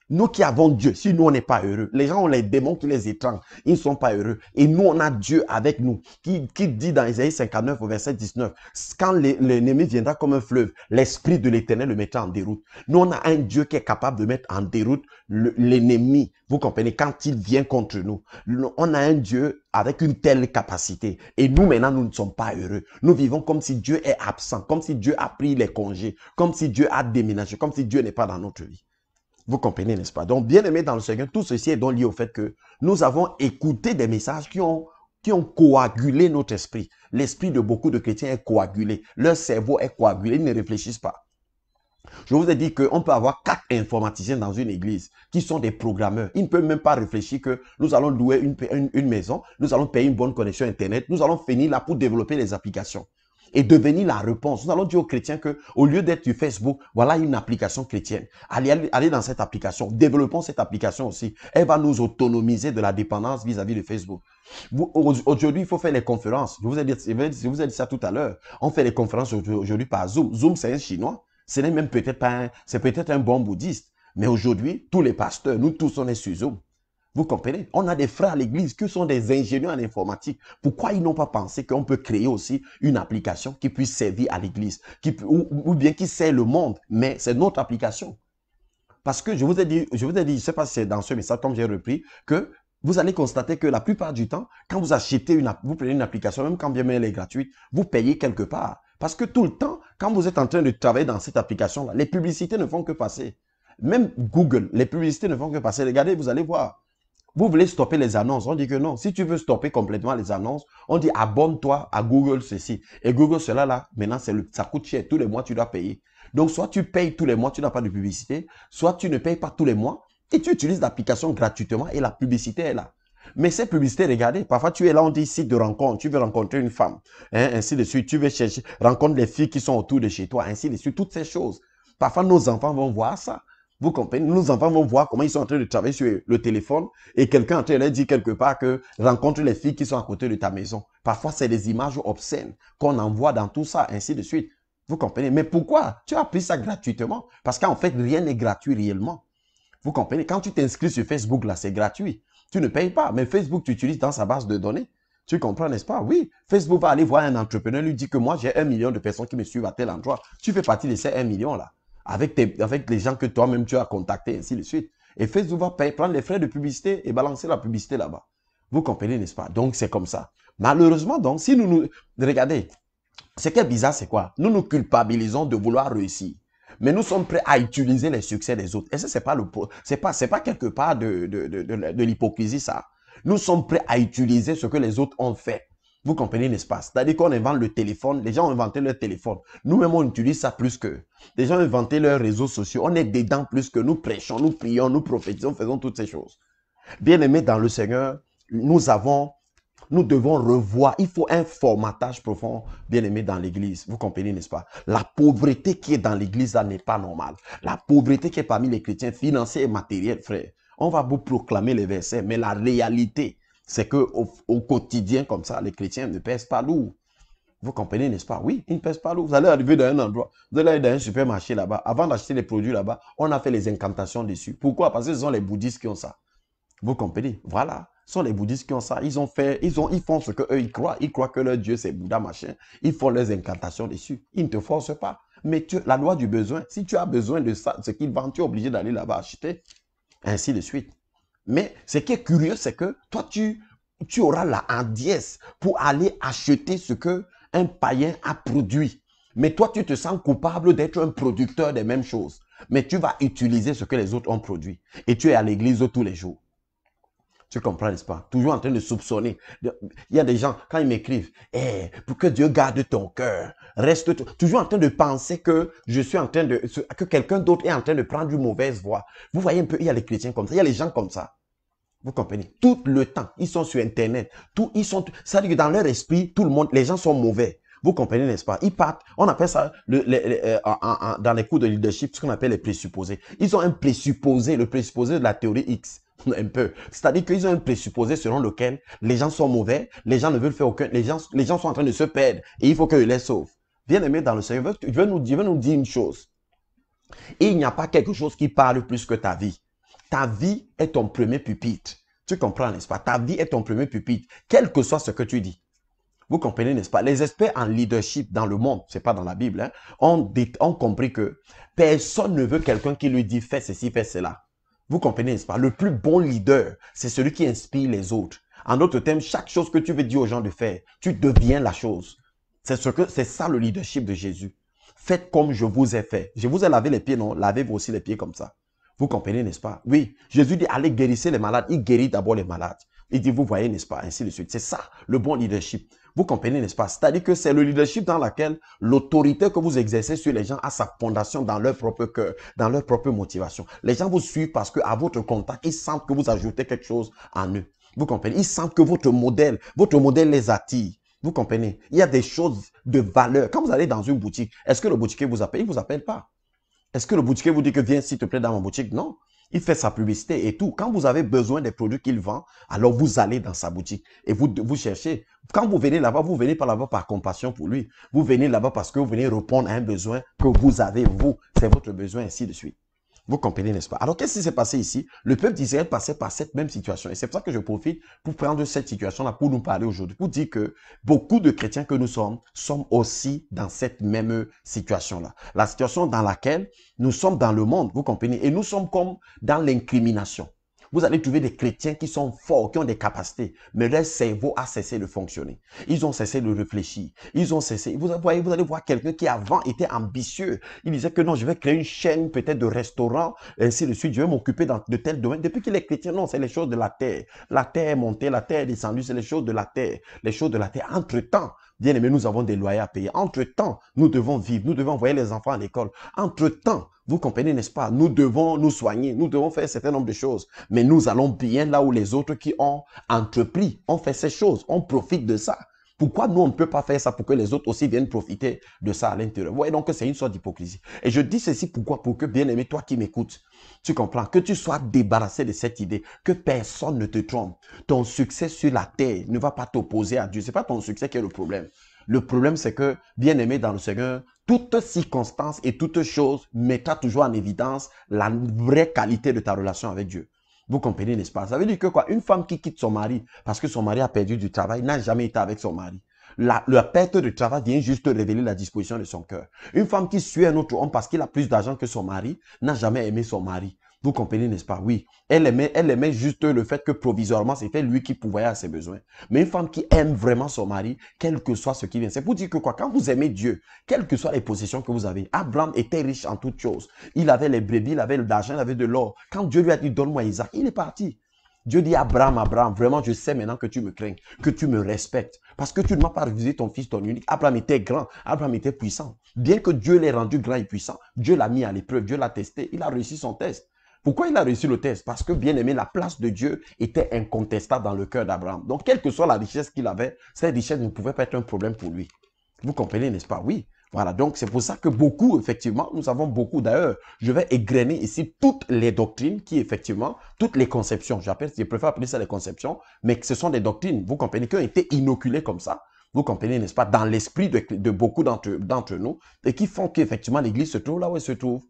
Nous qui avons Dieu, si nous on n'est pas heureux, les gens ont les démons qui les étranglent, ils ne sont pas heureux. Et nous on a Dieu avec nous, qui dit dans Isaïe 59 au verset 19, quand l'ennemi viendra comme un fleuve, l'esprit de l'Éternel le mettra en déroute. Nous on a un Dieu qui est capable de mettre en déroute l'ennemi, vous comprenez, quand il vient contre nous. On a un Dieu avec une telle capacité. Et nous maintenant, nous ne sommes pas heureux. Nous vivons comme si Dieu est absent, comme si Dieu a pris les congés, comme si Dieu a déménagé, comme si Dieu n'est pas dans notre vie. Vous comprenez, n'est-ce pas? Donc, bien aimé dans le Seigneur, tout ceci est donc lié au fait que nous avons écouté des messages qui ont coagulé notre esprit. L'esprit de beaucoup de chrétiens est coagulé. Leur cerveau est coagulé, ils ne réfléchissent pas. Je vous ai dit qu'on peut avoir 4 informaticiens dans une église qui sont des programmeurs. Ils ne peuvent même pas réfléchir que nous allons louer une maison, nous allons payer une bonne connexion Internet, nous allons finir là pour développer les applications et devenir la réponse. Nous allons dire aux chrétiens qu'au lieu d'être sur Facebook, voilà une application chrétienne. Allez dans cette application. Développons cette application aussi. Elle va nous autonomiser de la dépendance vis-à-vis de Facebook. Aujourd'hui, il faut faire les conférences. Je vous ai dit ça tout à l'heure. On fait les conférences aujourd'hui par Zoom. Zoom, c'est un Chinois. Ce n'est même peut-être pas c'est peut-être un bon bouddhiste. Mais aujourd'hui, tous les pasteurs, nous tous, on est sur Zoom. Vous comprenez? On a des frères à l'église qui sont des ingénieurs en informatique. Pourquoi ils n'ont pas pensé qu'on peut créer aussi une application qui puisse servir à l'église, ou bien qui sert le monde, mais c'est notre application. Parce que je vous ai dit, je ne sais pas si c'est dans ce message, comme j'ai repris, que vous allez constater que la plupart du temps, quand vous achetez vous prenez une application, même quand bien même elle est gratuite, vous payez quelque part. Parce que tout le temps, quand vous êtes en train de travailler dans cette application-là, les publicités ne font que passer. Même Google, les publicités ne font que passer. Regardez, vous allez voir. Vous voulez stopper les annonces. On dit que non. Si tu veux stopper complètement les annonces, on dit abonne-toi à Google ceci. Et Google cela là, maintenant ça coûte cher. Tous les mois, tu dois payer. Donc, soit tu payes tous les mois, tu n'as pas de publicité. Soit tu ne payes pas tous les mois et tu utilises l'application gratuitement et la publicité est là. Mais ces publicités, regardez, parfois tu es là, on dit site de rencontre, tu veux rencontrer une femme, hein, ainsi de suite. Tu veux chercher, rencontre les filles qui sont autour de chez toi, ainsi de suite. Toutes ces choses. Parfois, nos enfants vont voir ça. Vous comprenez? Nos enfants vont voir comment ils sont en train de travailler sur le téléphone et quelqu'un en train de leur dire quelque part que rencontre les filles qui sont à côté de ta maison. Parfois, c'est des images obscènes qu'on envoie dans tout ça, ainsi de suite. Vous comprenez? Mais pourquoi? Tu as pris ça gratuitement. Parce qu'en fait, rien n'est gratuit réellement. Vous comprenez? Quand tu t'inscris sur Facebook, là, c'est gratuit. Tu ne payes pas. Mais Facebook, tu utilises dans sa base de données. Tu comprends, n'est-ce pas? Oui. Facebook va aller voir un entrepreneur, lui dit que moi, j'ai 1 million de personnes qui me suivent à tel endroit. Tu fais partie de ces 1 million-là. Avec les gens que toi-même tu as contactés, ainsi de suite. Et Facebook va prendre les frais de publicité et balancer la publicité là-bas. Vous comprenez, n'est-ce pas? Donc, c'est comme ça. Malheureusement, donc, si regardez, ce qui est bizarre, c'est quoi? Nous nous culpabilisons de vouloir réussir. Mais nous sommes prêts à utiliser les succès des autres. Et ça, c'est pas quelque part de l'hypocrisie, ça. Nous sommes prêts à utiliser ce que les autres ont fait. Vous comprenez, n'est-ce pas? C'est-à-dire qu'on invente le téléphone. Les gens ont inventé leur téléphone. Nous-mêmes, on utilise ça plus qu'eux. Les gens ont inventé leurs réseaux sociaux. On est dedans plus que nous prêchons, nous prions, nous prophétisons, faisons toutes ces choses. Bien aimés dans le Seigneur, nous devons revoir. Il faut un formatage profond, bien aimé, dans l'église. Vous comprenez, n'est-ce pas? La pauvreté qui est dans l'église, là, n'est pas normale. La pauvreté qui est parmi les chrétiens, financière et matérielle, frère. On va vous proclamer les versets, mais la réalité, c'est qu'au quotidien, comme ça, les chrétiens ne pèsent pas lourd. Vous comprenez, n'est-ce pas? Oui, ils ne pèsent pas lourd. Vous allez arriver dans un endroit, vous allez aller dans un supermarché là-bas. Avant d'acheter les produits là-bas, on a fait les incantations dessus. Pourquoi? Parce que ce sont les bouddhistes qui ont ça. Vous comprenez? Voilà. Ce sont les bouddhistes qui ont ça. Ils font ce qu'eux, ils croient. Ils croient que leur Dieu, c'est Bouddha, machin. Ils font leurs incantations dessus. Ils ne te forcent pas. Mais la loi du besoin, si tu as besoin de ça, ce qu'ils vendent, tu es obligé d'aller là-bas acheter. Ainsi de suite. Mais ce qui est curieux, c'est que toi, tu auras la hardiesse pour aller acheter ce qu'un païen a produit. Mais toi, tu te sens coupable d'être un producteur des mêmes choses. Mais tu vas utiliser ce que les autres ont produit. Et tu es à l'église tous les jours. Tu comprends, n'est-ce pas? Toujours en train de soupçonner. Il y a des gens, quand ils m'écrivent, pour que Dieu garde ton cœur, reste toujours en train de penser que je suis en train de, que quelqu'un d'autre est en train de prendre une mauvaise voie. Vous voyez un peu, il y a les chrétiens comme ça, il y a les gens comme ça. Vous comprenez? Tout le temps, ils sont sur Internet. Ça veut dire que dans leur esprit, tout le monde, les gens sont mauvais. Vous comprenez, n'est-ce pas? Ils partent, on appelle ça dans les cours de leadership, ce qu'on appelle les présupposés. Ils ont un présupposé, le présupposé de la théorie X, un peu. C'est-à-dire qu'ils ont un présupposé selon lequel les gens sont mauvais, les gens ne veulent faire aucun, les gens sont en train de se perdre et il faut qu'ils les sauvent. Bien aimé dans le Seigneur, je veux nous dire une chose. Il n'y a pas quelque chose qui parle plus que ta vie. Ta vie est ton premier pupitre. Tu comprends, n'est-ce pas? Ta vie est ton premier pupitre, quel que soit ce que tu dis. Vous comprenez, n'est-ce pas? Les experts en leadership dans le monde, c'est pas dans la Bible, hein, ont compris que personne ne veut quelqu'un qui lui dit fais ceci, fais cela. Vous comprenez, n'est-ce pas? Le plus bon leader, c'est celui qui inspire les autres. En d'autres termes, chaque chose que tu veux dire aux gens de faire, tu deviens la chose. C'est ça le leadership de Jésus. Faites comme je vous ai fait. Je vous ai lavé les pieds, non? Lavez-vous aussi les pieds comme ça. Vous comprenez, n'est-ce pas? Oui, Jésus dit, allez guérissez les malades. Il guérit d'abord les malades. Il dit, vous voyez, n'est-ce pas? Ainsi de suite. C'est ça, le bon leadership. Vous comprenez, n'est-ce pas? C'est-à-dire que c'est le leadership dans lequel l'autorité que vous exercez sur les gens a sa fondation dans leur propre cœur, dans leur propre motivation. Les gens vous suivent parce qu'à votre contact, ils sentent que vous ajoutez quelque chose en eux. Vous comprenez? Ils sentent que votre modèle les attire. Vous comprenez? Il y a des choses de valeur. Quand vous allez dans une boutique, est-ce que le boutiquier vous appelle? Il ne vous appelle pas. Est-ce que le boutiquier vous dit que viens s'il te plaît dans ma boutique? Non. Il fait sa publicité et tout. Quand vous avez besoin des produits qu'il vend, alors vous allez dans sa boutique et vous cherchez. Quand vous venez là-bas, vous venez pas là-bas par compassion pour lui. Vous venez là-bas parce que vous venez répondre à un besoin que vous avez, vous. C'est votre besoin, ainsi de suite. Vous comprenez, n'est-ce pas? Alors, qu'est-ce qui s'est passé ici? Le peuple d'Israël passait par cette même situation. Et c'est pour ça que je profite pour prendre cette situation-là pour nous parler aujourd'hui. Pour dire que beaucoup de chrétiens que nous sommes aussi dans cette même situation-là. La situation dans laquelle nous sommes dans le monde, vous comprenez? Et nous sommes comme dans l'incrimination. Vous allez trouver des chrétiens qui sont forts, qui ont des capacités, mais leur cerveau a cessé de fonctionner. Ils ont cessé de réfléchir. Ils ont cessé. Vous allez voir quelqu'un qui avant était ambitieux. Il disait que non, je vais créer une chaîne peut-être de restaurants, ainsi de suite. Je vais m'occuper de tel domaine. Depuis qu'il est chrétien, non, c'est les choses de la terre. La terre est montée, la terre est descendue, c'est les choses de la terre. Les choses de la terre. Entre-temps, bien aimé, nous avons des loyers à payer. Entre-temps, nous devons vivre. Nous devons envoyer les enfants à l'école. Entre-temps, vous comprenez, n'est-ce pas? Nous devons nous soigner. Nous devons faire un certain nombre de choses. Mais nous allons bien là où les autres qui ont entrepris, ont fait ces choses. On profite de ça. Pourquoi nous, on ne peut pas faire ça pour que les autres aussi viennent profiter de ça à l'intérieur? Vous voyez donc que c'est une sorte d'hypocrisie. Et je dis ceci pourquoi? Pour que, bien aimé, toi qui m'écoutes, tu comprends, que tu sois débarrassé de cette idée, que personne ne te trompe. Ton succès sur la terre ne va pas t'opposer à Dieu. Ce n'est pas ton succès qui est le problème. Le problème, c'est que, bien aimé dans le Seigneur, toute circonstance et toute chose mettra toujours en évidence la vraie qualité de ta relation avec Dieu. Vous comprenez, n'est-ce pas? Ça veut dire que quoi? Une femme qui quitte son mari parce que son mari a perdu du travail n'a jamais été avec son mari. La perte de travail vient juste révéler la disposition de son cœur. Une femme qui suit un autre homme parce qu'il a plus d'argent que son mari n'a jamais aimé son mari. Vous comprenez, n'est-ce pas? Oui. Elle aimait juste le fait que provisoirement, c'était lui qui pourvoyait à ses besoins. Mais une femme qui aime vraiment son mari, quel que soit ce qui vient. C'est pour dire que quoi? Quand vous aimez Dieu, quelles que soient les possessions que vous avez, Abraham était riche en toutes choses. Il avait les brebis, il avait de l'argent, il avait de l'or. Quand Dieu lui a dit, donne-moi Isaac, il est parti. Dieu dit, Abraham, vraiment, je sais maintenant que tu me crains, que tu me respectes. Parce que tu ne m'as pas refusé ton fils, ton unique. Abraham était grand, Abraham était puissant. Bien que Dieu l'ait rendu grand et puissant, Dieu l'a mis à l'épreuve, Dieu l'a testé, il a réussi son test. Pourquoi il a réussi le test? Parce que, bien aimé, la place de Dieu était incontestable dans le cœur d'Abraham. Donc, quelle que soit la richesse qu'il avait, cette richesse ne pouvait pas être un problème pour lui. Vous comprenez, n'est-ce pas? Oui. Voilà, donc c'est pour ça que beaucoup, effectivement, nous avons beaucoup. D'ailleurs, je vais égrener ici toutes les doctrines qui, effectivement, toutes les conceptions, je préfère appeler ça les conceptions, mais que ce sont des doctrines, vous comprenez, qui ont été inoculées comme ça. Vous comprenez, n'est-ce pas, dans l'esprit de beaucoup d'entre nous, et qui font qu'effectivement, l'Église se trouve là où elle se trouve.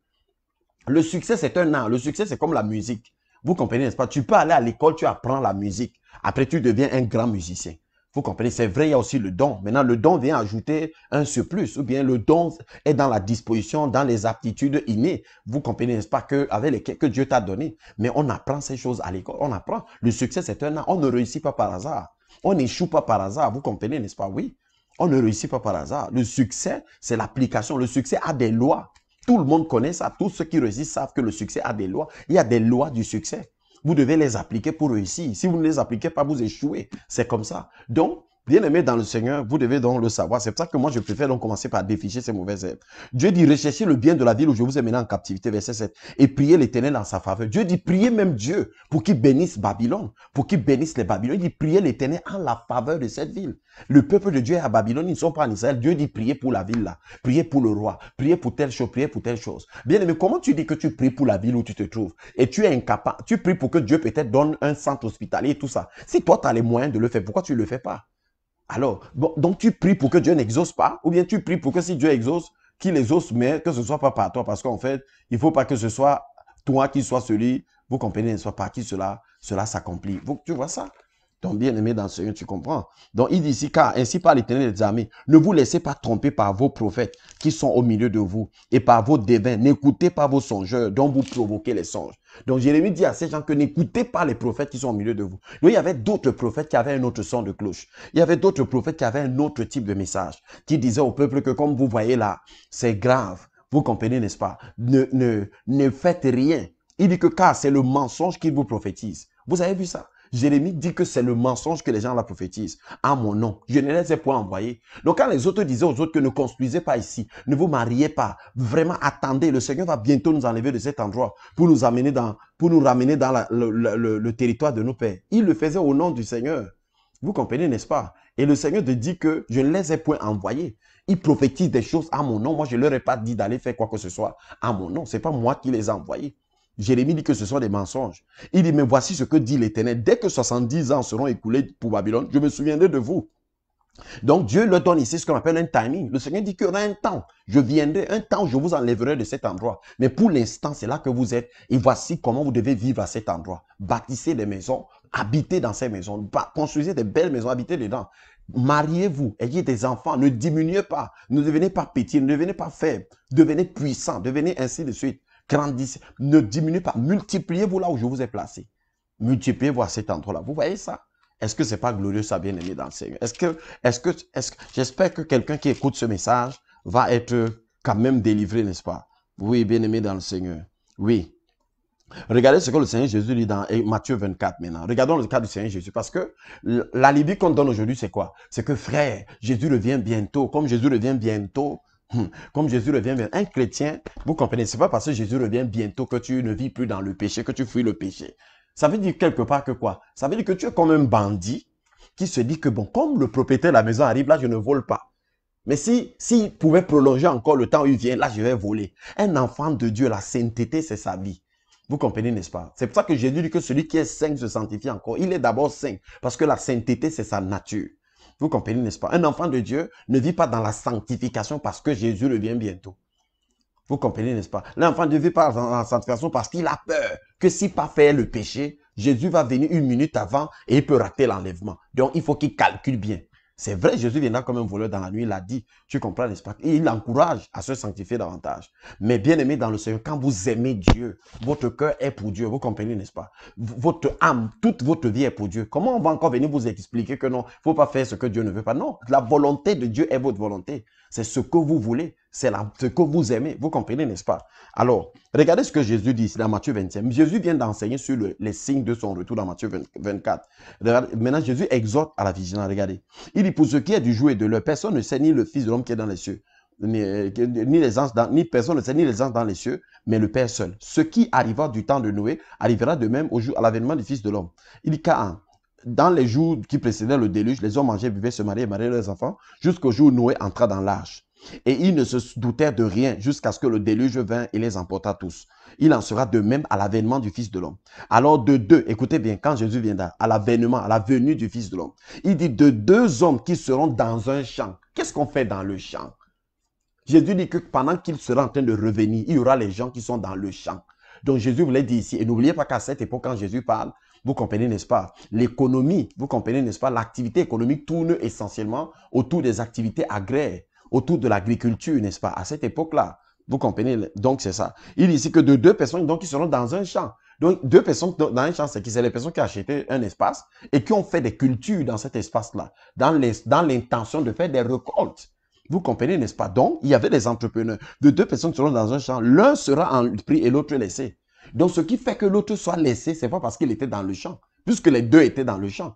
Le succès, c'est un art. Le succès, c'est comme la musique. Vous comprenez, n'est-ce pas? Tu peux aller à l'école, tu apprends la musique. Après, tu deviens un grand musicien. Vous comprenez? C'est vrai, il y a aussi le don. Maintenant, le don vient ajouter un surplus. Ou bien le don est dans la disposition, dans les aptitudes innées. Vous comprenez, n'est-ce pas, que Dieu t'a donné. Mais on apprend ces choses à l'école. On apprend. Le succès, c'est un art. On ne réussit pas par hasard. On n'échoue pas par hasard. Vous comprenez, n'est-ce pas? Oui. On ne réussit pas par hasard. Le succès, c'est l'application. Le succès a des lois. Tout le monde connaît ça. Tous ceux qui réussissent savent que le succès a des lois. Il y a des lois du succès. Vous devez les appliquer pour réussir. Si vous ne les appliquez pas, vous échouez. C'est comme ça. Donc, bien-aimé dans le Seigneur, vous devez donc le savoir. C'est pour ça que moi, je préfère donc commencer par déficher ces mauvaises herbes. Dieu dit, recherchez le bien de la ville où je vous ai mené en captivité, verset 7, et priez l'Éternel en sa faveur. Dieu dit, priez même Dieu pour qu'il bénisse Babylone, pour qu'il bénisse les Babyloniens. Il dit, priez l'Éternel en la faveur de cette ville. Le peuple de Dieu est à Babylone, ils ne sont pas en Israël. Dieu dit, priez pour la ville là, priez pour le roi, priez pour telle chose, priez pour telle chose. Bien-aimé, comment tu dis que tu pries pour la ville où tu te trouves et tu es incapable, tu pries pour que Dieu peut-être donne un centre hospitalier et tout ça. Si toi, tu as les moyens de le faire, pourquoi tu ne le fais pas? Alors, bon, donc tu pries pour que Dieu n'exauce pas, ou bien tu pries pour que si Dieu exauce, qu'il exauce, mais que ce ne soit pas par toi, parce qu'en fait, il ne faut pas que ce soit toi qui soit celui, vous comprenez, ne soit pas qui cela s'accomplit. Tu vois ça? Donc, bien-aimé dans le Seigneur, tu comprends? Donc, il dit ici, car ainsi par l'Éternel des armées, ne vous laissez pas tromper par vos prophètes qui sont au milieu de vous et par vos devins. N'écoutez pas vos songeurs dont vous provoquez les songes. Donc, Jérémie dit à ces gens que n'écoutez pas les prophètes qui sont au milieu de vous. Donc, il y avait d'autres prophètes qui avaient un autre son de cloche. Il y avait d'autres prophètes qui avaient un autre type de message, qui disaient au peuple que comme vous voyez là, c'est grave. Vous comprenez, n'est-ce pas? Ne faites rien. Il dit que car c'est le mensonge qu'il vous prophétise. Vous avez vu ça? Jérémie dit que c'est le mensonge que les gens la prophétisent. À mon nom, je ne les ai point envoyés. Donc quand les autres disaient aux autres que ne construisez pas ici, ne vous mariez pas, vraiment attendez, le Seigneur va bientôt nous enlever de cet endroit pour nous ramener dans le territoire de nos pères. Il le faisait au nom du Seigneur. Vous comprenez, n'est-ce pas? Et le Seigneur te dit que je ne les ai point envoyés. Ils prophétisent des choses à mon nom. Moi, je ne leur ai pas dit d'aller faire quoi que ce soit à mon nom. Ce n'est pas moi qui les ai envoyés. Jérémie dit que ce sont des mensonges. Il dit, mais voici ce que dit l'Éternel. Dès que 70 ans seront écoulés pour Babylone, je me souviendrai de vous. Donc Dieu leur donne ici ce qu'on appelle un timing. Le Seigneur dit qu'il y aura un temps. Je viendrai, un temps, je vous enlèverai de cet endroit. Mais pour l'instant, c'est là que vous êtes. Et voici comment vous devez vivre à cet endroit. Bâtissez des maisons, habitez dans ces maisons, construisez des belles maisons, habitez dedans. Mariez-vous, ayez des enfants, ne diminuez pas, ne devenez pas petits, ne devenez pas faibles, devenez puissants, devenez ainsi de suite. Grandissez, ne diminuez pas, multipliez-vous là où je vous ai placé. Multipliez-vous à cet endroit-là. Vous voyez ça? Est-ce que ce n'est pas glorieux, ça, bien-aimé dans le Seigneur? J'espère que quelqu'un qui écoute ce message va être quand même délivré, n'est-ce pas? Oui, bien-aimé dans le Seigneur. Oui. Regardez ce que le Seigneur Jésus dit dans Matthieu 24 maintenant. Regardons le cas du Seigneur Jésus. Parce que l'alibi qu'on donne aujourd'hui, c'est quoi? C'est que frère, Jésus revient bientôt. Comme Jésus revient bientôt, comme Jésus revient bientôt. Un chrétien, vous comprenez, ce n'est pas parce que Jésus revient bientôt que tu ne vis plus dans le péché, que tu fuis le péché. Ça veut dire quelque part que quoi? Ça veut dire que tu es comme un bandit qui se dit que bon, comme le propriétaire de la maison arrive, là, je ne vole pas. Mais s'il pouvait prolonger encore le temps où il vient, là, je vais voler. Un enfant de Dieu, la sainteté, c'est sa vie. Vous comprenez, n'est-ce pas? C'est pour ça que Jésus dit que celui qui est saint se sanctifie encore. Il est d'abord saint, parce que la sainteté, c'est sa nature. Vous comprenez, n'est-ce pas? Un enfant de Dieu ne vit pas dans la sanctification parce que Jésus revient bientôt. Vous comprenez, n'est-ce pas? L'enfant ne vit pas dans la sanctification parce qu'il a peur que s'il pas fait le péché, Jésus va venir une minute avant et il peut rater l'enlèvement. Donc, il faut qu'il calcule bien. C'est vrai, Jésus viendra comme un voleur dans la nuit, il l'a dit. Tu comprends, n'est-ce pas? Et il encourage à se sanctifier davantage. Mais bien aimé dans le Seigneur, quand vous aimez Dieu, votre cœur est pour Dieu. Vous comprenez, n'est-ce pas? Votre âme, toute votre vie est pour Dieu. Comment on va encore venir vous expliquer que non, il ne faut pas faire ce que Dieu ne veut pas? Non, la volonté de Dieu est votre volonté. C'est ce que vous voulez. C'est ce que vous aimez. Vous comprenez, n'est-ce pas? Alors, regardez ce que Jésus dit ici dans Matthieu 25. Jésus vient d'enseigner sur les signes de son retour dans Matthieu 24. Regardez, maintenant, Jésus exhorte à la vigilance. Regardez. Il dit, pour ce qui est du jour et de l'heure, personne ne sait ni le Fils de l'homme qui est dans les cieux, ni les anges, ni personne ne sait ni les anges dans les cieux, mais le Père seul. Ce qui arriva du temps de Noé arrivera de même à l'avènement du Fils de l'homme. Il dit, car dans les jours qui précédaient le déluge, les hommes mangeaient, buvaient, se mariaient et mariaient leurs enfants, jusqu'au jour où Noé entra dans l'arche. Et ils ne se doutèrent de rien jusqu'à ce que le déluge vint et les emporta tous. Il en sera de même à l'avènement du Fils de l'homme. Alors de deux, écoutez bien, quand Jésus viendra, à l'avènement, à la venue du Fils de l'homme, il dit de deux hommes qui seront dans un champ. Qu'est-ce qu'on fait dans le champ? Jésus dit que pendant qu'il sera en train de revenir, il y aura les gens qui sont dans le champ. Donc Jésus vous l'a dit ici. Et n'oubliez pas qu'à cette époque, quand Jésus parle, vous comprenez, n'est-ce pas? L'économie, vous comprenez, n'est-ce pas? L'activité économique tourne essentiellement autour des activités agraires, autour de l'agriculture, n'est-ce pas? À cette époque-là, vous comprenez? Donc, c'est ça. Il dit ici que de deux personnes donc, qui seront dans un champ. Donc, deux personnes dans un champ, c'est qui? C'est les personnes qui ont acheté un espace et qui ont fait des cultures dans cet espace-là, dans l'intention de faire des récoltes. Vous comprenez, n'est-ce pas? Donc, il y avait des entrepreneurs. De deux personnes qui seront dans un champ, l'un sera en prix et l'autre laissé. Donc, ce qui fait que l'autre soit laissé, ce n'est pas parce qu'il était dans le champ, puisque les deux étaient dans le champ.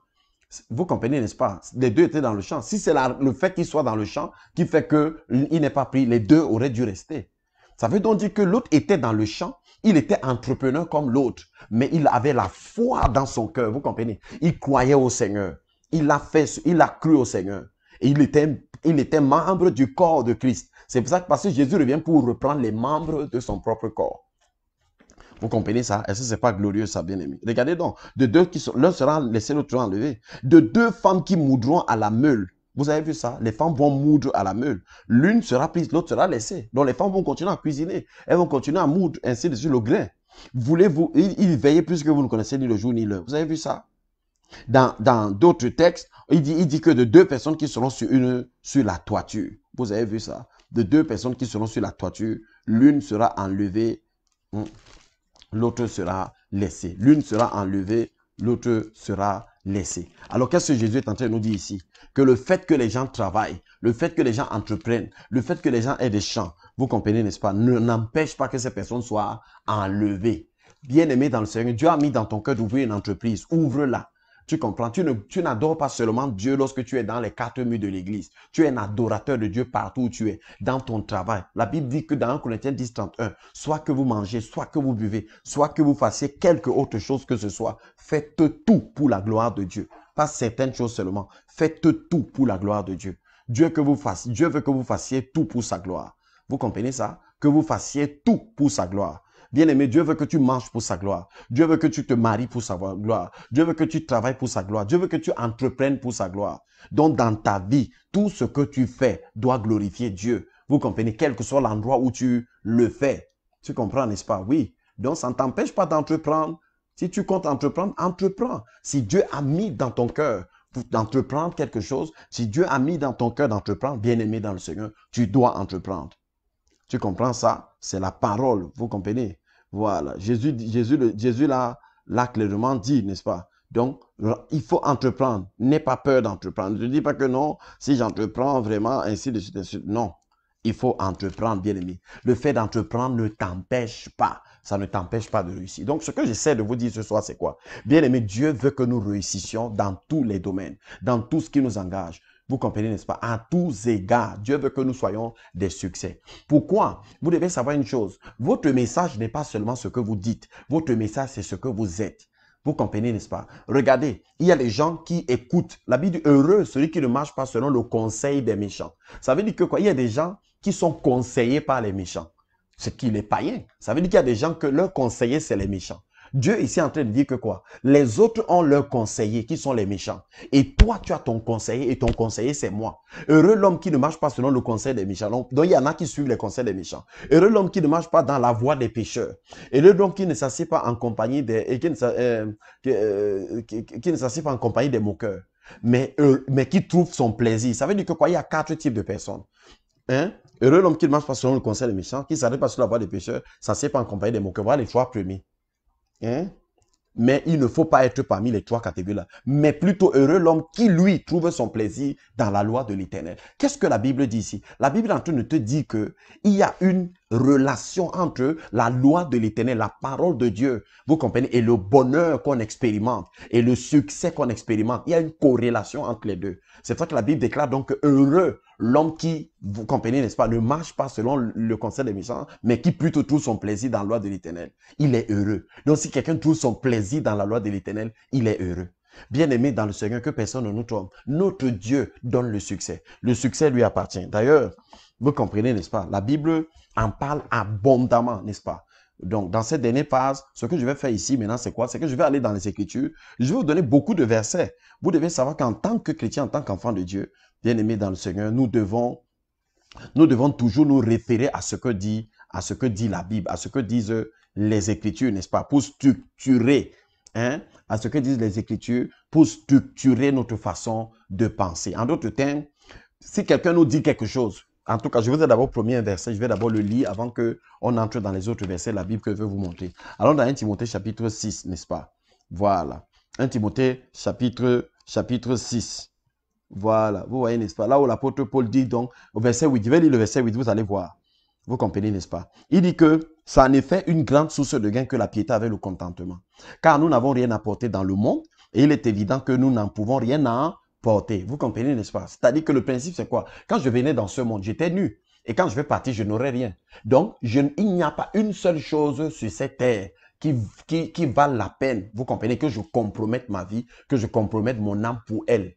Vous comprenez, n'est-ce pas? Les deux étaient dans le champ. Si c'est le fait qu'il soit dans le champ qui fait qu'il n'est pas pris, les deux auraient dû rester. Ça veut donc dire que l'autre était dans le champ, il était entrepreneur comme l'autre, mais il avait la foi dans son cœur, vous comprenez? Il croyait au Seigneur. Il a cru au Seigneur. Et il était membre du corps de Christ. C'est pour ça que parce que Jésus revient pour reprendre les membres de son propre corps. Vous comprenez ça? Est-ce que ce n'est pas glorieux ça, bien-aimé? Regardez donc, de deux qui sont, l'un sera laissé, l'autre sera enlevé. De deux femmes qui moudront à la meule. Vous avez vu ça? Les femmes vont moudre à la meule. L'une sera prise, l'autre sera laissée. Donc les femmes vont continuer à cuisiner. Elles vont continuer à moudre ainsi de suite le grain. Voulez-vous, il veillait plus que vous ne connaissez ni le jour ni l'heure. Vous avez vu ça? Dans d'autres textes, il dit que de deux personnes qui seront sur la toiture. Vous avez vu ça? De deux personnes qui seront sur la toiture, l'une sera enlevée, l'autre sera laissée. L'une sera enlevée, l'autre sera laissée. Alors, qu'est-ce que Jésus est en train de nous dire ici? Que le fait que les gens travaillent, le fait que les gens entreprennent, le fait que les gens aient des champs, vous comprenez, n'est-ce pas, n'empêche pas que ces personnes soient enlevées. Bien-aimé dans le Seigneur, Dieu a mis dans ton cœur d'ouvrir une entreprise. Ouvre-la. Tu comprends? Tu n'adores pas seulement Dieu lorsque tu es dans les quatre murs de l'église. Tu es un adorateur de Dieu partout où tu es, dans ton travail. La Bible dit que dans 1 Corinthiens 10, 31, soit que vous mangez, soit que vous buvez, soit que vous fassiez quelque autre chose que ce soit, faites tout pour la gloire de Dieu. Pas certaines choses seulement. Faites tout pour la gloire de Dieu. Dieu veut que vous fassiez tout pour sa gloire. Vous comprenez ça? Que vous fassiez tout pour sa gloire. Bien-aimé, Dieu veut que tu manges pour sa gloire. Dieu veut que tu te maries pour sa gloire. Dieu veut que tu travailles pour sa gloire. Dieu veut que tu entreprennes pour sa gloire. Donc, dans ta vie, tout ce que tu fais doit glorifier Dieu. Vous comprenez? Quel que soit l'endroit où tu le fais. Tu comprends, n'est-ce pas? Oui. Donc, ça ne t'empêche pas d'entreprendre. Si tu comptes entreprendre, entreprends. Si Dieu a mis dans ton cœur d'entreprendre quelque chose, si Dieu a mis dans ton cœur d'entreprendre, bien-aimé dans le Seigneur, tu dois entreprendre. Tu comprends ça? C'est la parole, vous comprenez? Voilà, Jésus l'a clairement dit, n'est-ce pas? Donc, il faut entreprendre. N'aie pas peur d'entreprendre. Ne dis pas que non, si j'entreprends vraiment, ainsi de suite, ainsi de suite. Non, il faut entreprendre, bien aimé. Le fait d'entreprendre ne t'empêche pas. Ça ne t'empêche pas de réussir. Donc, ce que j'essaie de vous dire ce soir, c'est quoi? Bien aimé, Dieu veut que nous réussissions dans tous les domaines, dans tout ce qui nous engage. Vous comprenez, n'est-ce pas? À tous égards, Dieu veut que nous soyons des succès. Pourquoi? Vous devez savoir une chose. Votre message n'est pas seulement ce que vous dites. Votre message, c'est ce que vous êtes. Vous comprenez, n'est-ce pas? Regardez, il y a des gens qui écoutent. La Bible dit heureux celui qui ne marche pas selon le conseil des méchants. Ça veut dire que quoi? Il y a des gens qui sont conseillés par les méchants. C'est qu'il est païen. Ça veut dire qu'il y a des gens que leurs conseillers, c'est les méchants. Dieu ici est en train de dire que quoi? Les autres ont leurs conseillers qui sont les méchants. Et toi, tu as ton conseiller et ton conseiller, c'est moi. Heureux l'homme qui ne marche pas selon le conseil des méchants. Donc, il y en a qui suivent les conseils des méchants. Heureux l'homme qui ne marche pas dans la voie des pécheurs. Heureux l'homme qui ne s'assied pas en compagnie des, qui ne s'assied pas en compagnie des moqueurs. Mais qui trouve son plaisir. Ça veut dire que quoi? Il y a 4 types de personnes. Hein? Heureux l'homme qui ne marche pas selon le conseil des méchants, qui ne s'arrête pas sur la voie des pécheurs, s'assied pas en compagnie des moqueurs. Voilà les 3 premiers. Hein? Mais il ne faut pas être parmi les 3 catégories-là. Mais plutôt heureux l'homme qui, lui, trouve son plaisir dans la loi de l'Éternel. Qu'est-ce que la Bible dit ici? La Bible est en train de te dire qu'il y a une relation entre la loi de l'Éternel, la parole de Dieu, vous comprenez, et le bonheur qu'on expérimente, et le succès qu'on expérimente. Il y a une corrélation entre les deux. C'est pour ça que la Bible déclare donc heureux l'homme qui, vous comprenez, n'est-ce pas, ne marche pas selon le conseil des méchants, mais qui plutôt trouve son plaisir dans la loi de l'Éternel. Il est heureux. Donc, si quelqu'un trouve son plaisir dans la loi de l'Éternel, il est heureux. Bien-aimé dans le Seigneur, que personne ne nous trompe. Notre Dieu donne le succès. Le succès lui appartient. D'ailleurs, vous comprenez, n'est-ce pas, la Bible en parle abondamment, n'est-ce pas? Donc, dans cette dernière phase, ce que je vais faire ici maintenant, c'est quoi? C'est que je vais aller dans les Écritures. Je vais vous donner beaucoup de versets. Vous devez savoir qu'en tant que chrétien, en tant qu'enfant de Dieu, bien-aimé dans le Seigneur, nous devons toujours nous référer à ce que dit la Bible, à ce que disent les Écritures, n'est-ce pas? Pour structurer, à ce que disent les Écritures, pour structurer notre façon de penser. En d'autres termes, si quelqu'un nous dit quelque chose, en tout cas, je vous ai d'abord promis un verset, je vais d'abord le lire avant qu'on entre dans les autres versets de la Bible que je vais vous montrer. Allons dans 1 Timothée chapitre 6, n'est-ce pas? Voilà. 1 Timothée chapitre 6. Voilà, vous voyez, n'est-ce pas? Là où l'apôtre Paul dit donc, au verset 8, je vais lire le verset 8, vous allez voir. Vous comprenez, n'est-ce pas? Il dit que c'est en effet une grande source de gain que la piété avec le contentement. Car nous n'avons rien apporté dans le monde et il est évident que nous n'en pouvons rien apporter. Vous comprenez, n'est-ce pas? C'est-à-dire que le principe, c'est quoi? Quand je venais dans ce monde, j'étais nu. Et quand je vais partir, je n'aurai rien. Donc, il n'y a pas une seule chose sur cette terre qui valent la peine, vous comprenez, que je compromette ma vie, que je compromette mon âme pour elle.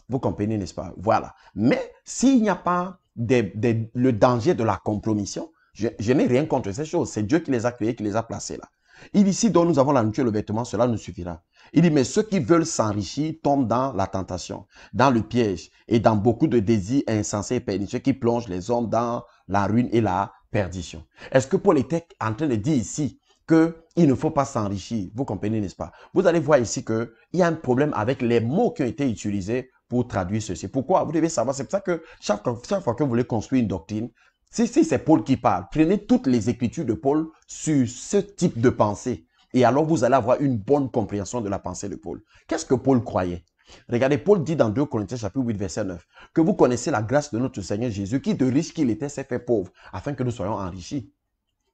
Vous comprenez, n'est-ce pas? Voilà. Mais s'il n'y a pas le danger de la compromission, je n'ai rien contre ces choses. C'est Dieu qui les a créées, qui les a placées là. Il dit, ici, dont nous avons la nourriture et le vêtement, cela nous suffira. Il dit, mais ceux qui veulent s'enrichir tombent dans la tentation, dans le piège et dans beaucoup de désirs insensés et pernicieux qui plongent les hommes dans la ruine et la perdition. Est-ce que Paul était en train de dire ici qu'il ne faut pas s'enrichir? Vous comprenez, n'est-ce pas? Vous allez voir ici qu'il y a un problème avec les mots qui ont été utilisés pour traduire ceci. Pourquoi? Vous devez savoir, c'est pour ça que chaque fois que vous voulez construire une doctrine, si c'est Paul qui parle, prenez toutes les écritures de Paul sur ce type de pensée. Et alors, vous allez avoir une bonne compréhension de la pensée de Paul. Qu'est-ce que Paul croyait? Regardez, Paul dit dans 2 Corinthiens chapitre 8, verset 9, que vous connaissez la grâce de notre Seigneur Jésus, qui de riche qu'il était s'est fait pauvre, afin que nous soyons enrichis.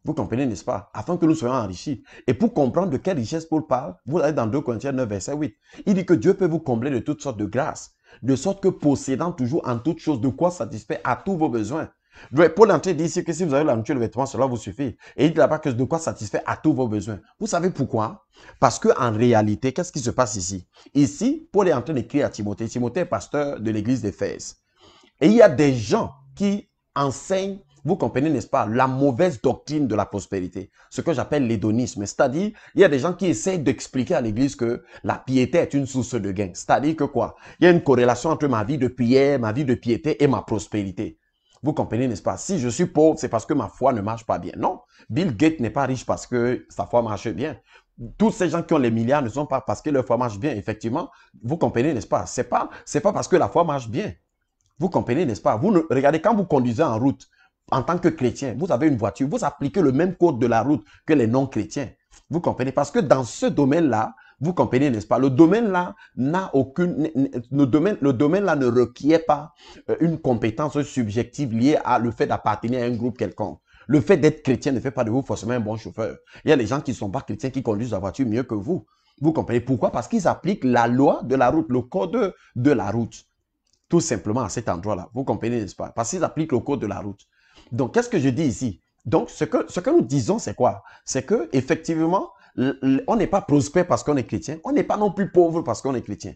Vous comprenez, n'est-ce pas? Afin que nous soyons enrichis. Et pour comprendre de quelle richesse Paul parle, vous allez dans 2 Corinthiens 9, verset 8. Il dit que Dieu peut vous combler de toutes sortes de grâces, de sorte que possédant toujours en toutes choses de quoi satisfaire à tous vos besoins. Paul est en train de dire ici que si vous avez la nourriture et le vêtement, cela vous suffit. Et il dit là-bas que de quoi satisfaire à tous vos besoins. Vous savez pourquoi? Parce qu'en réalité, qu'est-ce qui se passe ici? Ici, Paul est en train d'écrire à Timothée. Timothée est pasteur de l'église d'Éphèse. Et il y a des gens qui enseignent, vous comprenez, n'est-ce pas, la mauvaise doctrine de la prospérité. Ce que j'appelle l'hédonisme. C'est-à-dire, il y a des gens qui essayent d'expliquer à l'église que la piété est une source de gain. C'est-à-dire que quoi? Il y a une corrélation entre ma vie de prière, ma vie de piété et ma prospérité. Vous comprenez, n'est-ce pas? Si je suis pauvre, c'est parce que ma foi ne marche pas bien. Non, Bill Gates n'est pas riche parce que sa foi marche bien. Tous ces gens qui ont les milliards ne sont pas parce que leur foi marche bien. Effectivement, vous comprenez, n'est-ce pas? C'est pas parce que la foi marche bien. Vous comprenez, n'est-ce pas? Regardez, quand vous conduisez en route, en tant que chrétien, vous avez une voiture, vous appliquez le même code de la route que les non-chrétiens. Vous comprenez? Parce que dans ce domaine-là, vous comprenez, n'est-ce pas? Le domaine-là n'a aucune, le domaine-là ne requiert pas une compétence subjective liée à le fait d'appartenir à un groupe quelconque. Le fait d'être chrétien ne fait pas de vous forcément un bon chauffeur. Il y a des gens qui ne sont pas chrétiens qui conduisent la voiture mieux que vous. Vous comprenez pourquoi? Parce qu'ils appliquent la loi de la route, le code de la route. Tout simplement à cet endroit-là. Vous comprenez, n'est-ce pas? Parce qu'ils appliquent le code de la route. Donc, qu'est-ce que je dis ici? Donc, ce que nous disons, c'est quoi? C'est que effectivement, on n'est pas prospère parce qu'on est chrétien. On n'est pas non plus pauvre parce qu'on est chrétien.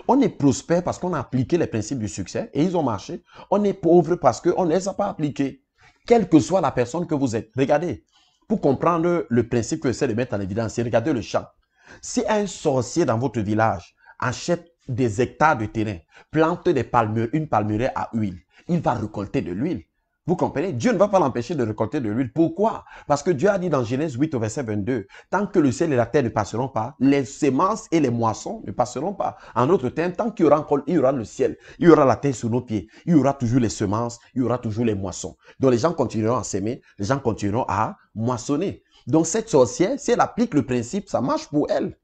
On est prospère parce qu'on a appliqué les principes du succès et ils ont marché. On est pauvre parce qu'on ne les a pas appliqués. Quelle que soit la personne que vous êtes. Regardez, pour comprendre le principe que j'essaie de mettre en évidence, c'est regardez le champ. Si un sorcier dans votre village achète des hectares de terrain, plante une palmeraie à huile, il va récolter de l'huile. Vous comprenez? Dieu ne va pas l'empêcher de récolter de l'huile. Pourquoi? Parce que Dieu a dit dans Genèse 8 au verset 22, tant que le ciel et la terre ne passeront pas, les semences et les moissons ne passeront pas. En d'autres termes, tant qu'il y aura encore, il y aura le ciel, il y aura la terre sous nos pieds, il y aura toujours les semences, il y aura toujours les moissons. Donc les gens continueront à s'aimer, les gens continueront à moissonner. Donc cette sorcière, si elle applique le principe, ça marche pour elle.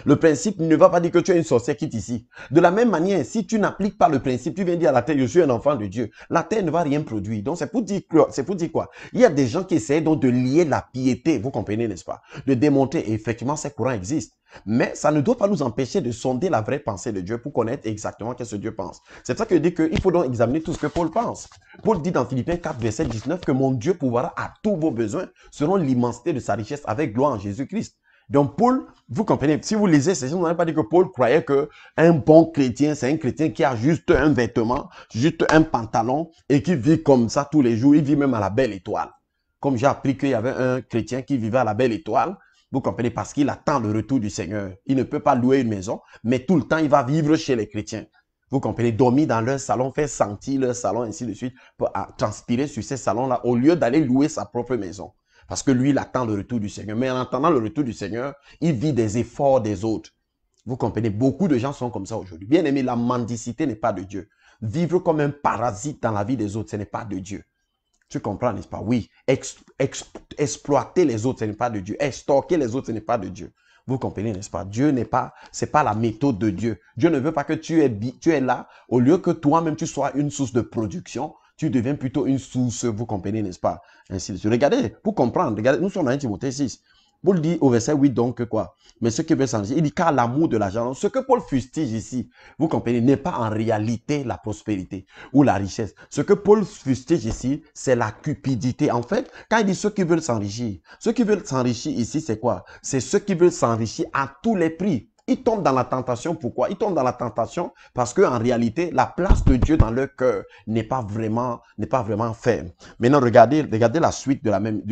Le principe ne va pas dire que tu es une sorcière quitte ici. De la même manière, si tu n'appliques pas le principe, tu viens dire à la terre, je suis un enfant de Dieu. La terre ne va rien produire. Donc, c'est pour dire quoi? Il y a des gens qui essaient donc de lier la piété, vous comprenez, n'est-ce pas? De démontrer, et effectivement, ces courants existent. Mais ça ne doit pas nous empêcher de sonder la vraie pensée de Dieu pour connaître exactement ce que Dieu pense. C'est pour ça que je dis qu'il faut donc examiner tout ce que Paul pense. Paul dit dans Philippiens 4, verset 19 que mon Dieu pourvoira à tous vos besoins selon l'immensité de sa richesse avec gloire en Jésus-Christ. Donc Paul, vous comprenez, si vous lisez, c'est on n'a pas dit que Paul croyait qu'un bon chrétien, c'est un chrétien qui a juste un vêtement, juste un pantalon et qui vit comme ça tous les jours. Il vit même à la belle étoile. Comme j'ai appris qu'il y avait un chrétien qui vivait à la belle étoile, vous comprenez, parce qu'il attend le retour du Seigneur. Il ne peut pas louer une maison, mais tout le temps, il va vivre chez les chrétiens. Vous comprenez, dormir dans leur salon, faire sentir leur salon, ainsi de suite, pour transpirer sur ces salons-là, au lieu d'aller louer sa propre maison. Parce que lui, il attend le retour du Seigneur. Mais en attendant le retour du Seigneur, il vit des efforts des autres. Vous comprenez, beaucoup de gens sont comme ça aujourd'hui. Bien aimé, la mendicité n'est pas de Dieu. Vivre comme un parasite dans la vie des autres, ce n'est pas de Dieu. Tu comprends, n'est-ce pas? Oui. Exploiter les autres, ce n'est pas de Dieu. Extorquer les autres, ce n'est pas de Dieu. Vous comprenez, n'est-ce pas? Dieu n'est pas, c'est pas la méthode de Dieu. Dieu ne veut pas que tu es là, au lieu que toi-même tu sois une source de production, tu deviens plutôt une source, vous comprenez, n'est-ce pas? Ainsi de suite. Regardez, pour comprendre, regardez, nous sommes dans 1 Timothée 6. Paul dit au verset 8 donc que quoi? Mais ceux qui veulent s'enrichir, il dit car l'amour de l'argent, ce que Paul fustige ici, vous comprenez, n'est pas en réalité la prospérité ou la richesse. Ce que Paul fustige ici, c'est la cupidité. En fait, quand il dit ceux qui veulent s'enrichir ici, c'est quoi? C'est ceux qui veulent s'enrichir à tous les prix. Ils tombent dans la tentation. Pourquoi? Ils tombent dans la tentation parce qu'en réalité, la place de Dieu dans leur cœur n'est pas vraiment ferme. Maintenant, regardez la suite de la même,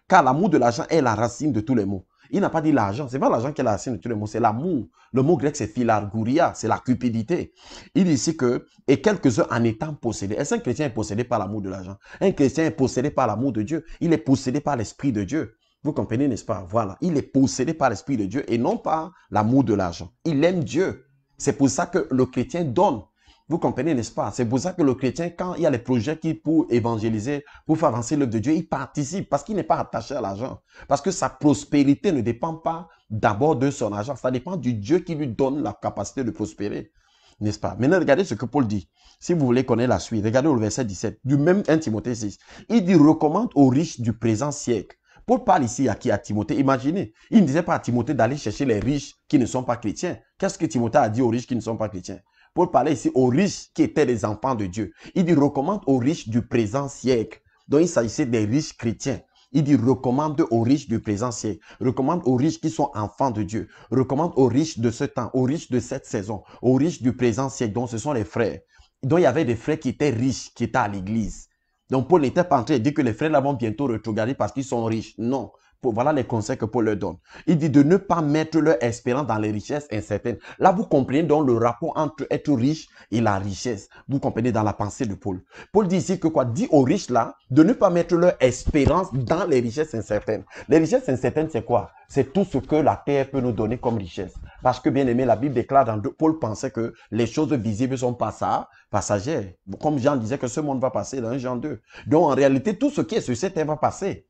car l'amour de l'argent est la racine de tous les maux. Il n'a pas dit l'argent. C'est pas l'argent qui est la racine de tous les maux, c'est l'amour. Le mot grec, c'est philargouria, c'est la cupidité. Il dit ici que, et quelques-uns en étant possédés. Est-ce qu'un chrétien est possédé par l'amour de l'argent? Un chrétien est possédé par l'amour de Dieu. Il est possédé par l'Esprit de Dieu. Vous comprenez, n'est-ce pas? Voilà. Il est possédé par l'Esprit de Dieu et non par l'amour de l'argent. Il aime Dieu. C'est pour ça que le chrétien donne. Vous comprenez, n'est-ce pas? C'est pour ça que le chrétien, quand il y a les projets qui pour évangéliser, pour faire avancer l'œuvre de Dieu, il participe parce qu'il n'est pas attaché à l'argent. Parce que sa prospérité ne dépend pas d'abord de son argent. Ça dépend du Dieu qui lui donne la capacité de prospérer. N'est-ce pas? Maintenant, regardez ce que Paul dit. Si vous voulez connaître la suite, regardez le verset 17 du même 1 Timothée 6. Il dit, recommande aux riches du présent siècle. Paul parle ici à qui? À Timothée. Imaginez, il ne disait pas à Timothée d'aller chercher les riches qui ne sont pas chrétiens. Qu'est-ce que Timothée a dit aux riches qui ne sont pas chrétiens? Paul parlait ici aux riches qui étaient les enfants de Dieu. Il dit recommande aux riches du présent siècle. Donc il s'agissait des riches chrétiens. Il dit recommande aux riches du présent siècle. Recommande aux riches qui sont enfants de Dieu. Recommande aux riches de ce temps, aux riches de cette saison, aux riches du présent siècle. Donc ce sont les frères. Donc il y avait des frères qui étaient riches, qui étaient à l'église. Donc Paul n'était pas en train de dire que les frères là vont bientôt retrogradé parce qu'ils sont riches. Non. Voilà les conseils que Paul leur donne. Il dit de ne pas mettre leur espérance dans les richesses incertaines. Là, vous comprenez donc le rapport entre être riche et la richesse. Vous comprenez dans la pensée de Paul. Paul dit ici que quoi? Dit aux riches là de ne pas mettre leur espérance dans les richesses incertaines. Les richesses incertaines, c'est quoi? C'est tout ce que la terre peut nous donner comme richesse. Parce que, bien aimé, la Bible déclare dans Paul pensait que les choses visibles sont passagères. Comme Jean disait que ce monde va passer dans 1 Jean 2. Donc, en réalité, tout ce qui est sur cette terre va passer.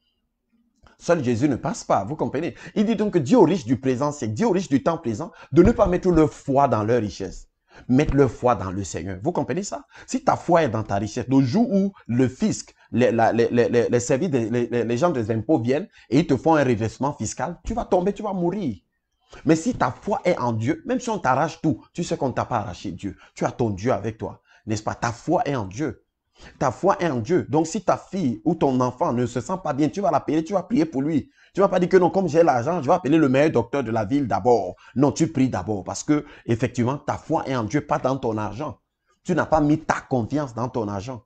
Seul Jésus ne passe pas, vous comprenez? Il dit donc que Dieu aux riches du présent siècle, Dieu aux riches du temps présent, de ne pas mettre leur foi dans leur richesse. Mettre leur foi dans le Seigneur. Vous comprenez ça? Si ta foi est dans ta richesse, le jour où le fisc, les services, les gens des impôts viennent et ils te font un redressement fiscal, tu vas tomber, tu vas mourir. Mais si ta foi est en Dieu, même si on t'arrache tout, tu sais qu'on ne t'a pas arraché Dieu. Tu as ton Dieu avec toi, n'est-ce pas? Ta foi est en Dieu. Ta foi est en Dieu. Donc, si ta fille ou ton enfant ne se sent pas bien, tu vas l'appeler, tu vas prier pour lui. Tu ne vas pas dire que non, comme j'ai l'argent, je vais appeler le meilleur docteur de la ville d'abord. Non, tu pries d'abord parce que, effectivement, ta foi est en Dieu, pas dans ton argent. Tu n'as pas mis ta confiance dans ton argent.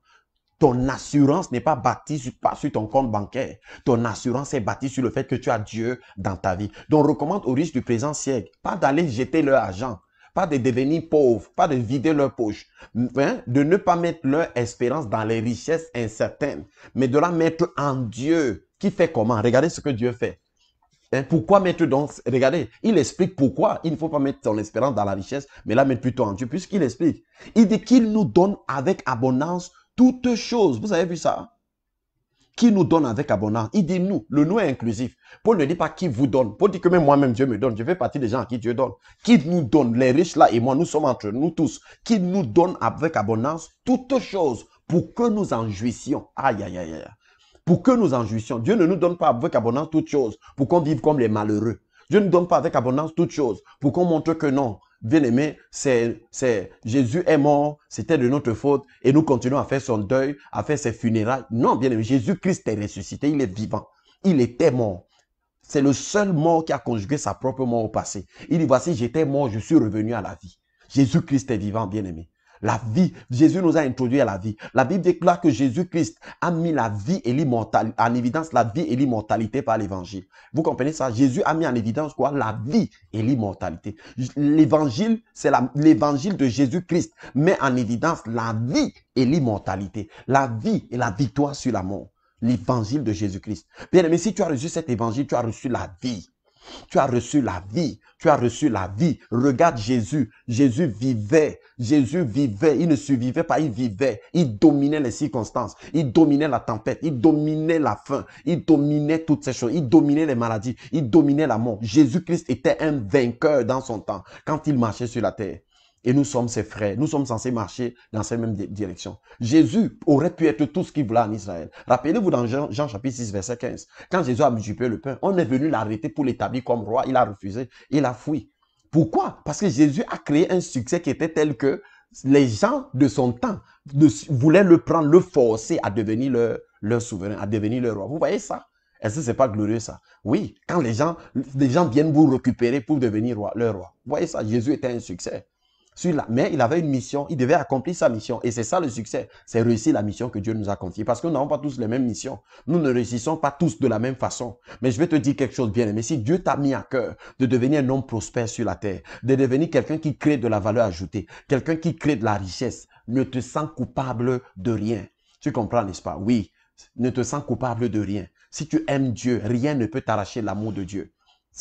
Ton assurance n'est pas bâtie sur ton compte bancaire. Ton assurance est bâtie sur le fait que tu as Dieu dans ta vie. Donc, recommande aux riches du présent siècle, pas d'aller jeter leur argent. Pas de devenir pauvres, pas de vider leur poche, hein? De ne pas mettre leur espérance dans les richesses incertaines, mais de la mettre en Dieu. Qui fait comment? Regardez ce que Dieu fait. Hein? Pourquoi mettre donc, regardez, il explique pourquoi il ne faut pas mettre son espérance dans la richesse, mais la mettre plutôt en Dieu, puisqu'il explique. Il dit qu'il nous donne avec abondance toutes choses. Vous avez vu ça? Qui nous donne avec abondance. Il dit nous. Le nous est inclusif. Paul ne dit pas qui vous donne. Paul dit que même moi-même, Dieu me donne. Je fais partie des gens à qui Dieu donne. Qui nous donne. Les riches là et moi, nous sommes entre nous tous. Qui nous donne avec abondance toutes choses pour que nous en jouissions. Aïe, aïe, aïe, aïe. Pour que nous en jouissions. Dieu ne nous donne pas avec abondance toutes choses pour qu'on vive comme les malheureux. Dieu ne nous donne pas avec abondance toutes choses pour qu'on montre que non. Bien-aimé, Jésus est mort, c'était de notre faute et nous continuons à faire son deuil, à faire ses funérailles. Non, bien-aimé, Jésus-Christ est ressuscité, il est vivant. Il était mort. C'est le seul mort qui a conjugué sa propre mort au passé. Il dit, voici, j'étais mort, je suis revenu à la vie. Jésus-Christ est vivant, bien-aimé. La vie, Jésus nous a introduit à la vie. La Bible déclare que Jésus-Christ a mis la vie et l'immortalité, en évidence la vie et l'immortalité par l'évangile. Vous comprenez ça? Jésus a mis en évidence quoi? La vie et l'immortalité. L'évangile, c'est l'évangile de Jésus-Christ, met en évidence la vie et l'immortalité. La vie et la victoire sur la mort. L'évangile de Jésus-Christ. Bien aimé, si tu as reçu cet évangile, tu as reçu la vie. Tu as reçu la vie. Tu as reçu la vie. Regarde Jésus. Jésus vivait. Jésus vivait. Il ne survivait pas, il vivait. Il dominait les circonstances. Il dominait la tempête. Il dominait la faim. Il dominait toutes ces choses. Il dominait les maladies. Il dominait la mort. Jésus-Christ était un vainqueur dans son temps quand il marchait sur la terre. Et nous sommes ses frères. Nous sommes censés marcher dans cette même direction. Jésus aurait pu être tout ce qu'il voulait en Israël. Rappelez-vous dans Jean chapitre 6, verset 15. Quand Jésus a multiplié le pain, on est venu l'arrêter pour l'établir comme roi. Il a refusé. Il a fui. Pourquoi? Parce que Jésus a créé un succès qui était tel que les gens de son temps voulaient le prendre, le forcer à devenir leur souverain, à devenir leur roi. Vous voyez ça? Est-ce que ce n'est pas glorieux ça? Oui, quand les gens viennent vous récupérer pour devenir leur roi. Vous voyez ça? Jésus était un succès. Mais il avait une mission, il devait accomplir sa mission. Et c'est ça le succès. C'est réussir la mission que Dieu nous a confiée. Parce que nous n'avons pas tous les mêmes missions. Nous ne réussissons pas tous de la même façon. Mais je vais te dire quelque chose bien aimé. Si Dieu t'a mis à cœur de devenir un homme prospère sur la terre, de devenir quelqu'un qui crée de la valeur ajoutée, quelqu'un qui crée de la richesse, ne te sens coupable de rien. Tu comprends, n'est-ce pas? Oui, ne te sens coupable de rien. Si tu aimes Dieu, rien ne peut t'arracher l'amour de Dieu.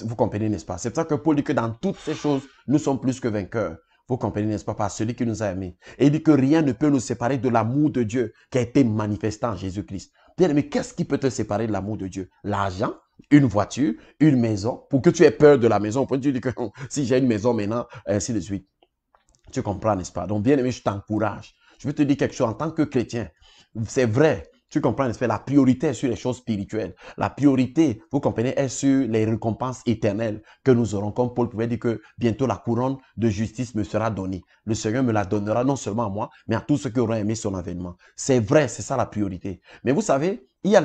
Vous comprenez, n'est-ce pas? C'est pour ça que Paul dit que dans toutes ces choses, nous sommes plus que vainqueurs. Vous comprenez, n'est-ce pas, par celui qui nous a aimés. Et il dit que rien ne peut nous séparer de l'amour de Dieu qui a été manifesté en Jésus-Christ. Bien, mais qu'est-ce qui peut te séparer de l'amour de Dieu? L'argent, une voiture, une maison, pour que tu aies peur de la maison. Pour que tu dis que si j'ai une maison maintenant, ainsi de suite. Tu comprends, n'est-ce pas? Donc, bien aimé, je t'encourage. Je veux te dire quelque chose en tant que chrétien. C'est vrai. Tu comprends, n'est-ce pas? La priorité est sur les choses spirituelles. La priorité, vous comprenez, est sur les récompenses éternelles que nous aurons. Comme Paul pouvait dire que bientôt la couronne de justice me sera donnée. Le Seigneur me la donnera non seulement à moi, mais à tous ceux qui auront aimé son avènement. C'est vrai, c'est ça la priorité. Mais vous savez, il y a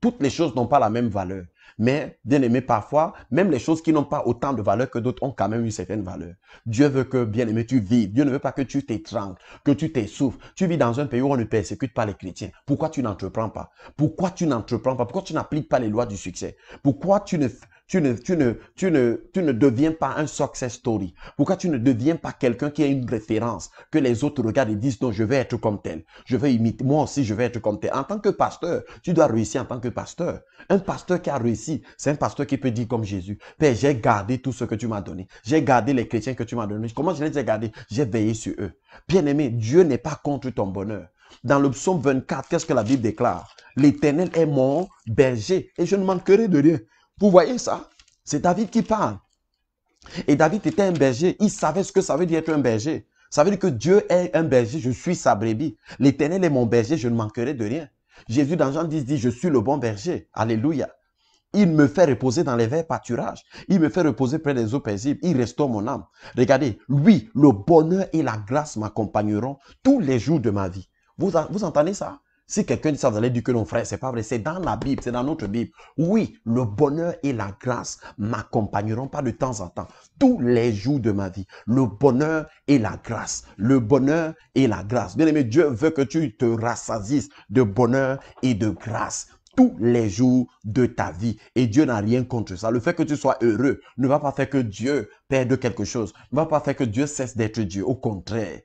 toutes les choses n'ont pas la même valeur. Mais, bien aimé, parfois, même les choses qui n'ont pas autant de valeur que d'autres ont quand même une certaine valeur. Dieu veut que, bien aimé, tu vives. Dieu ne veut pas que tu t'étrangles, que tu t'essouffles. Tu vis dans un pays où on ne persécute pas les chrétiens. Pourquoi tu n'entreprends pas? Pourquoi tu n'entreprends pas? Pourquoi tu n'appliques pas les lois du succès? Pourquoi tu ne deviens pas un success story? Pourquoi tu ne deviens pas quelqu'un qui a une référence, que les autres regardent et disent, non, je vais être comme tel. Je vais imiter, moi aussi, je vais être comme tel. En tant que pasteur, tu dois réussir en tant que pasteur. Un pasteur qui a réussi, c'est un pasteur qui peut dire comme Jésus, Père, j'ai gardé tout ce que tu m'as donné. J'ai gardé les chrétiens que tu m'as donnés. Comment je les ai gardés? J'ai veillé sur eux. Bien-aimé, Dieu n'est pas contre ton bonheur. Dans le psaume 24, qu'est-ce que la Bible déclare? L'Éternel est mon berger et je ne manquerai de rien. Vous voyez ça? C'est David qui parle. Et David était un berger. Il savait ce que ça veut dire être un berger. Ça veut dire que Dieu est un berger, je suis sa brebis. L'Éternel est mon berger, je ne manquerai de rien. Jésus dans Jean 10 dit, je suis le bon berger. Alléluia. Il me fait reposer dans les verts pâturages. Il me fait reposer près des eaux paisibles. Il restaure mon âme. Regardez, lui, le bonheur et la grâce m'accompagneront tous les jours de ma vie. Vous entendez ça? Si quelqu'un dit ça, vous allez dire que non, frère, c'est pas vrai. C'est dans la Bible, c'est dans notre Bible. Oui, le bonheur et la grâce m'accompagneront pas de temps en temps. Tous les jours de ma vie. Le bonheur et la grâce. Le bonheur et la grâce. Bien aimé, Dieu veut que tu te rassasies de bonheur et de grâce tous les jours de ta vie. Et Dieu n'a rien contre ça. Le fait que tu sois heureux ne va pas faire que Dieu perde quelque chose. Ne va pas faire que Dieu cesse d'être Dieu. Au contraire.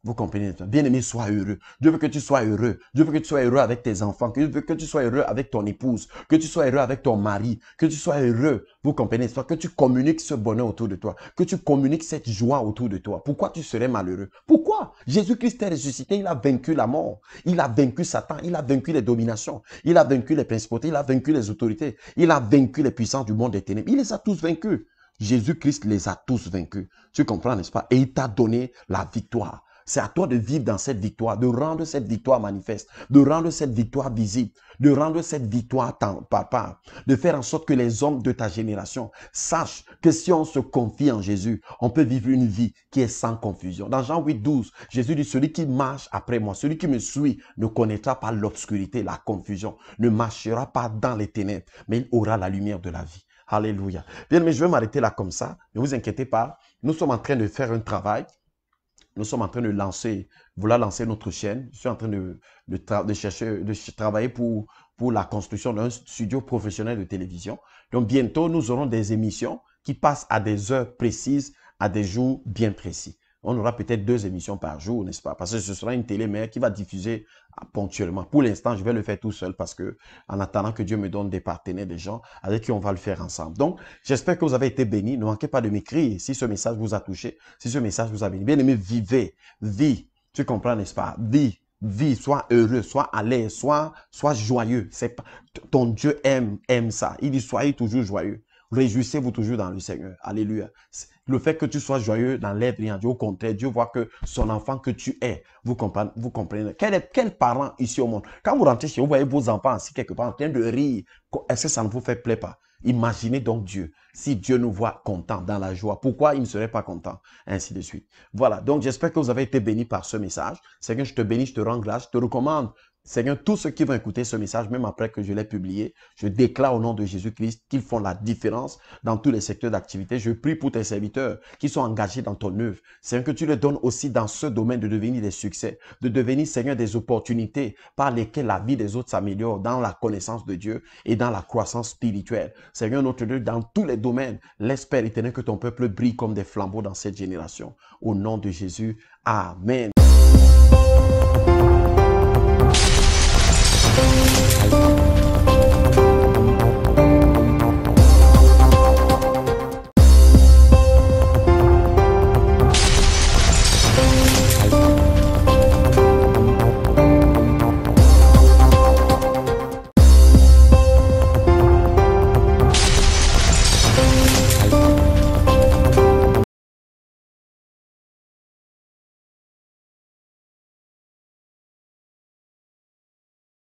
Vous comprenez? Bien-aimé, sois heureux. Dieu veut que tu sois heureux. Dieu veut que tu sois heureux avec tes enfants. Dieu veut que tu sois heureux avec ton épouse. Que tu sois heureux avec ton mari. Que tu sois heureux. Vous comprenez? Que tu communiques ce bonheur autour de toi. Que tu communiques cette joie autour de toi. Pourquoi tu serais malheureux? Pourquoi? Jésus-Christ est ressuscité. Il a vaincu la mort. Il a vaincu Satan. Il a vaincu les dominations. Il a vaincu les principautés. Il a vaincu les autorités. Il a vaincu les puissances du monde des ténèbres. Il les a tous vaincus. Jésus-Christ les a tous vaincus. Tu comprends, n'est-ce pas? Et il t'a donné la victoire. C'est à toi de vivre dans cette victoire, de rendre cette victoire manifeste, de rendre cette victoire visible, de rendre cette victoire par part, de faire en sorte que les hommes de ta génération sachent que si on se confie en Jésus, on peut vivre une vie qui est sans confusion. Dans Jean 8, 12, Jésus dit, celui qui marche après moi, celui qui me suit, ne connaîtra pas l'obscurité, la confusion, ne marchera pas dans les ténèbres, mais il aura la lumière de la vie. Alléluia. Bien, mais je vais m'arrêter là comme ça. Ne vous inquiétez pas. Nous sommes en train de faire un travail. Nous sommes en train de vouloir lancer notre chaîne. Je suis en train de travailler pour la construction d'un studio professionnel de télévision. Donc, bientôt, nous aurons des émissions qui passent à des heures précises, à des jours bien précis. On aura peut-être 2 émissions par jour, n'est-ce pas? Parce que ce sera une télé-mère qui va diffuser ponctuellement. Pour l'instant, je vais le faire tout seul parce que, en attendant que Dieu me donne des partenaires, des gens avec qui on va le faire ensemble. Donc, j'espère que vous avez été bénis. Ne manquez pas de m'écrire si ce message vous a touché, si ce message vous a béni. Bien aimé, vivez, vis. Tu comprends, n'est-ce pas? Vis, sois heureux, sois à l'aise, sois joyeux. Ton Dieu aime ça. Il dit, soyez toujours joyeux. Réjouissez-vous toujours dans le Seigneur. Alléluia. Le fait que tu sois joyeux n'enlève rien. Dieu, au contraire, Dieu voit que son enfant que tu es, vous comprenez. Quel parent ici au monde? Quand vous rentrez chez vous, vous voyez vos enfants assis quelque part en train de rire. Est-ce que ça ne vous fait plaisir pas? Imaginez donc Dieu. Si Dieu nous voit contents dans la joie, pourquoi il ne serait pas content? Ainsi de suite. Voilà. Donc, j'espère que vous avez été bénis par ce message. Seigneur, je te bénis, je te rends grâce, je te recommande. Seigneur, tous ceux qui vont écouter ce message, même après que je l'ai publié, je déclare au nom de Jésus-Christ qu'ils font la différence dans tous les secteurs d'activité. Je prie pour tes serviteurs qui sont engagés dans ton œuvre. Seigneur, que tu leur donnes aussi dans ce domaine de devenir des succès, de devenir, Seigneur, des opportunités par lesquelles la vie des autres s'améliore dans la connaissance de Dieu et dans la croissance spirituelle. Seigneur, notre Dieu, dans tous les domaines, l'espère éternel que ton peuple brille comme des flambeaux dans cette génération. Au nom de Jésus, Amen. Thank you.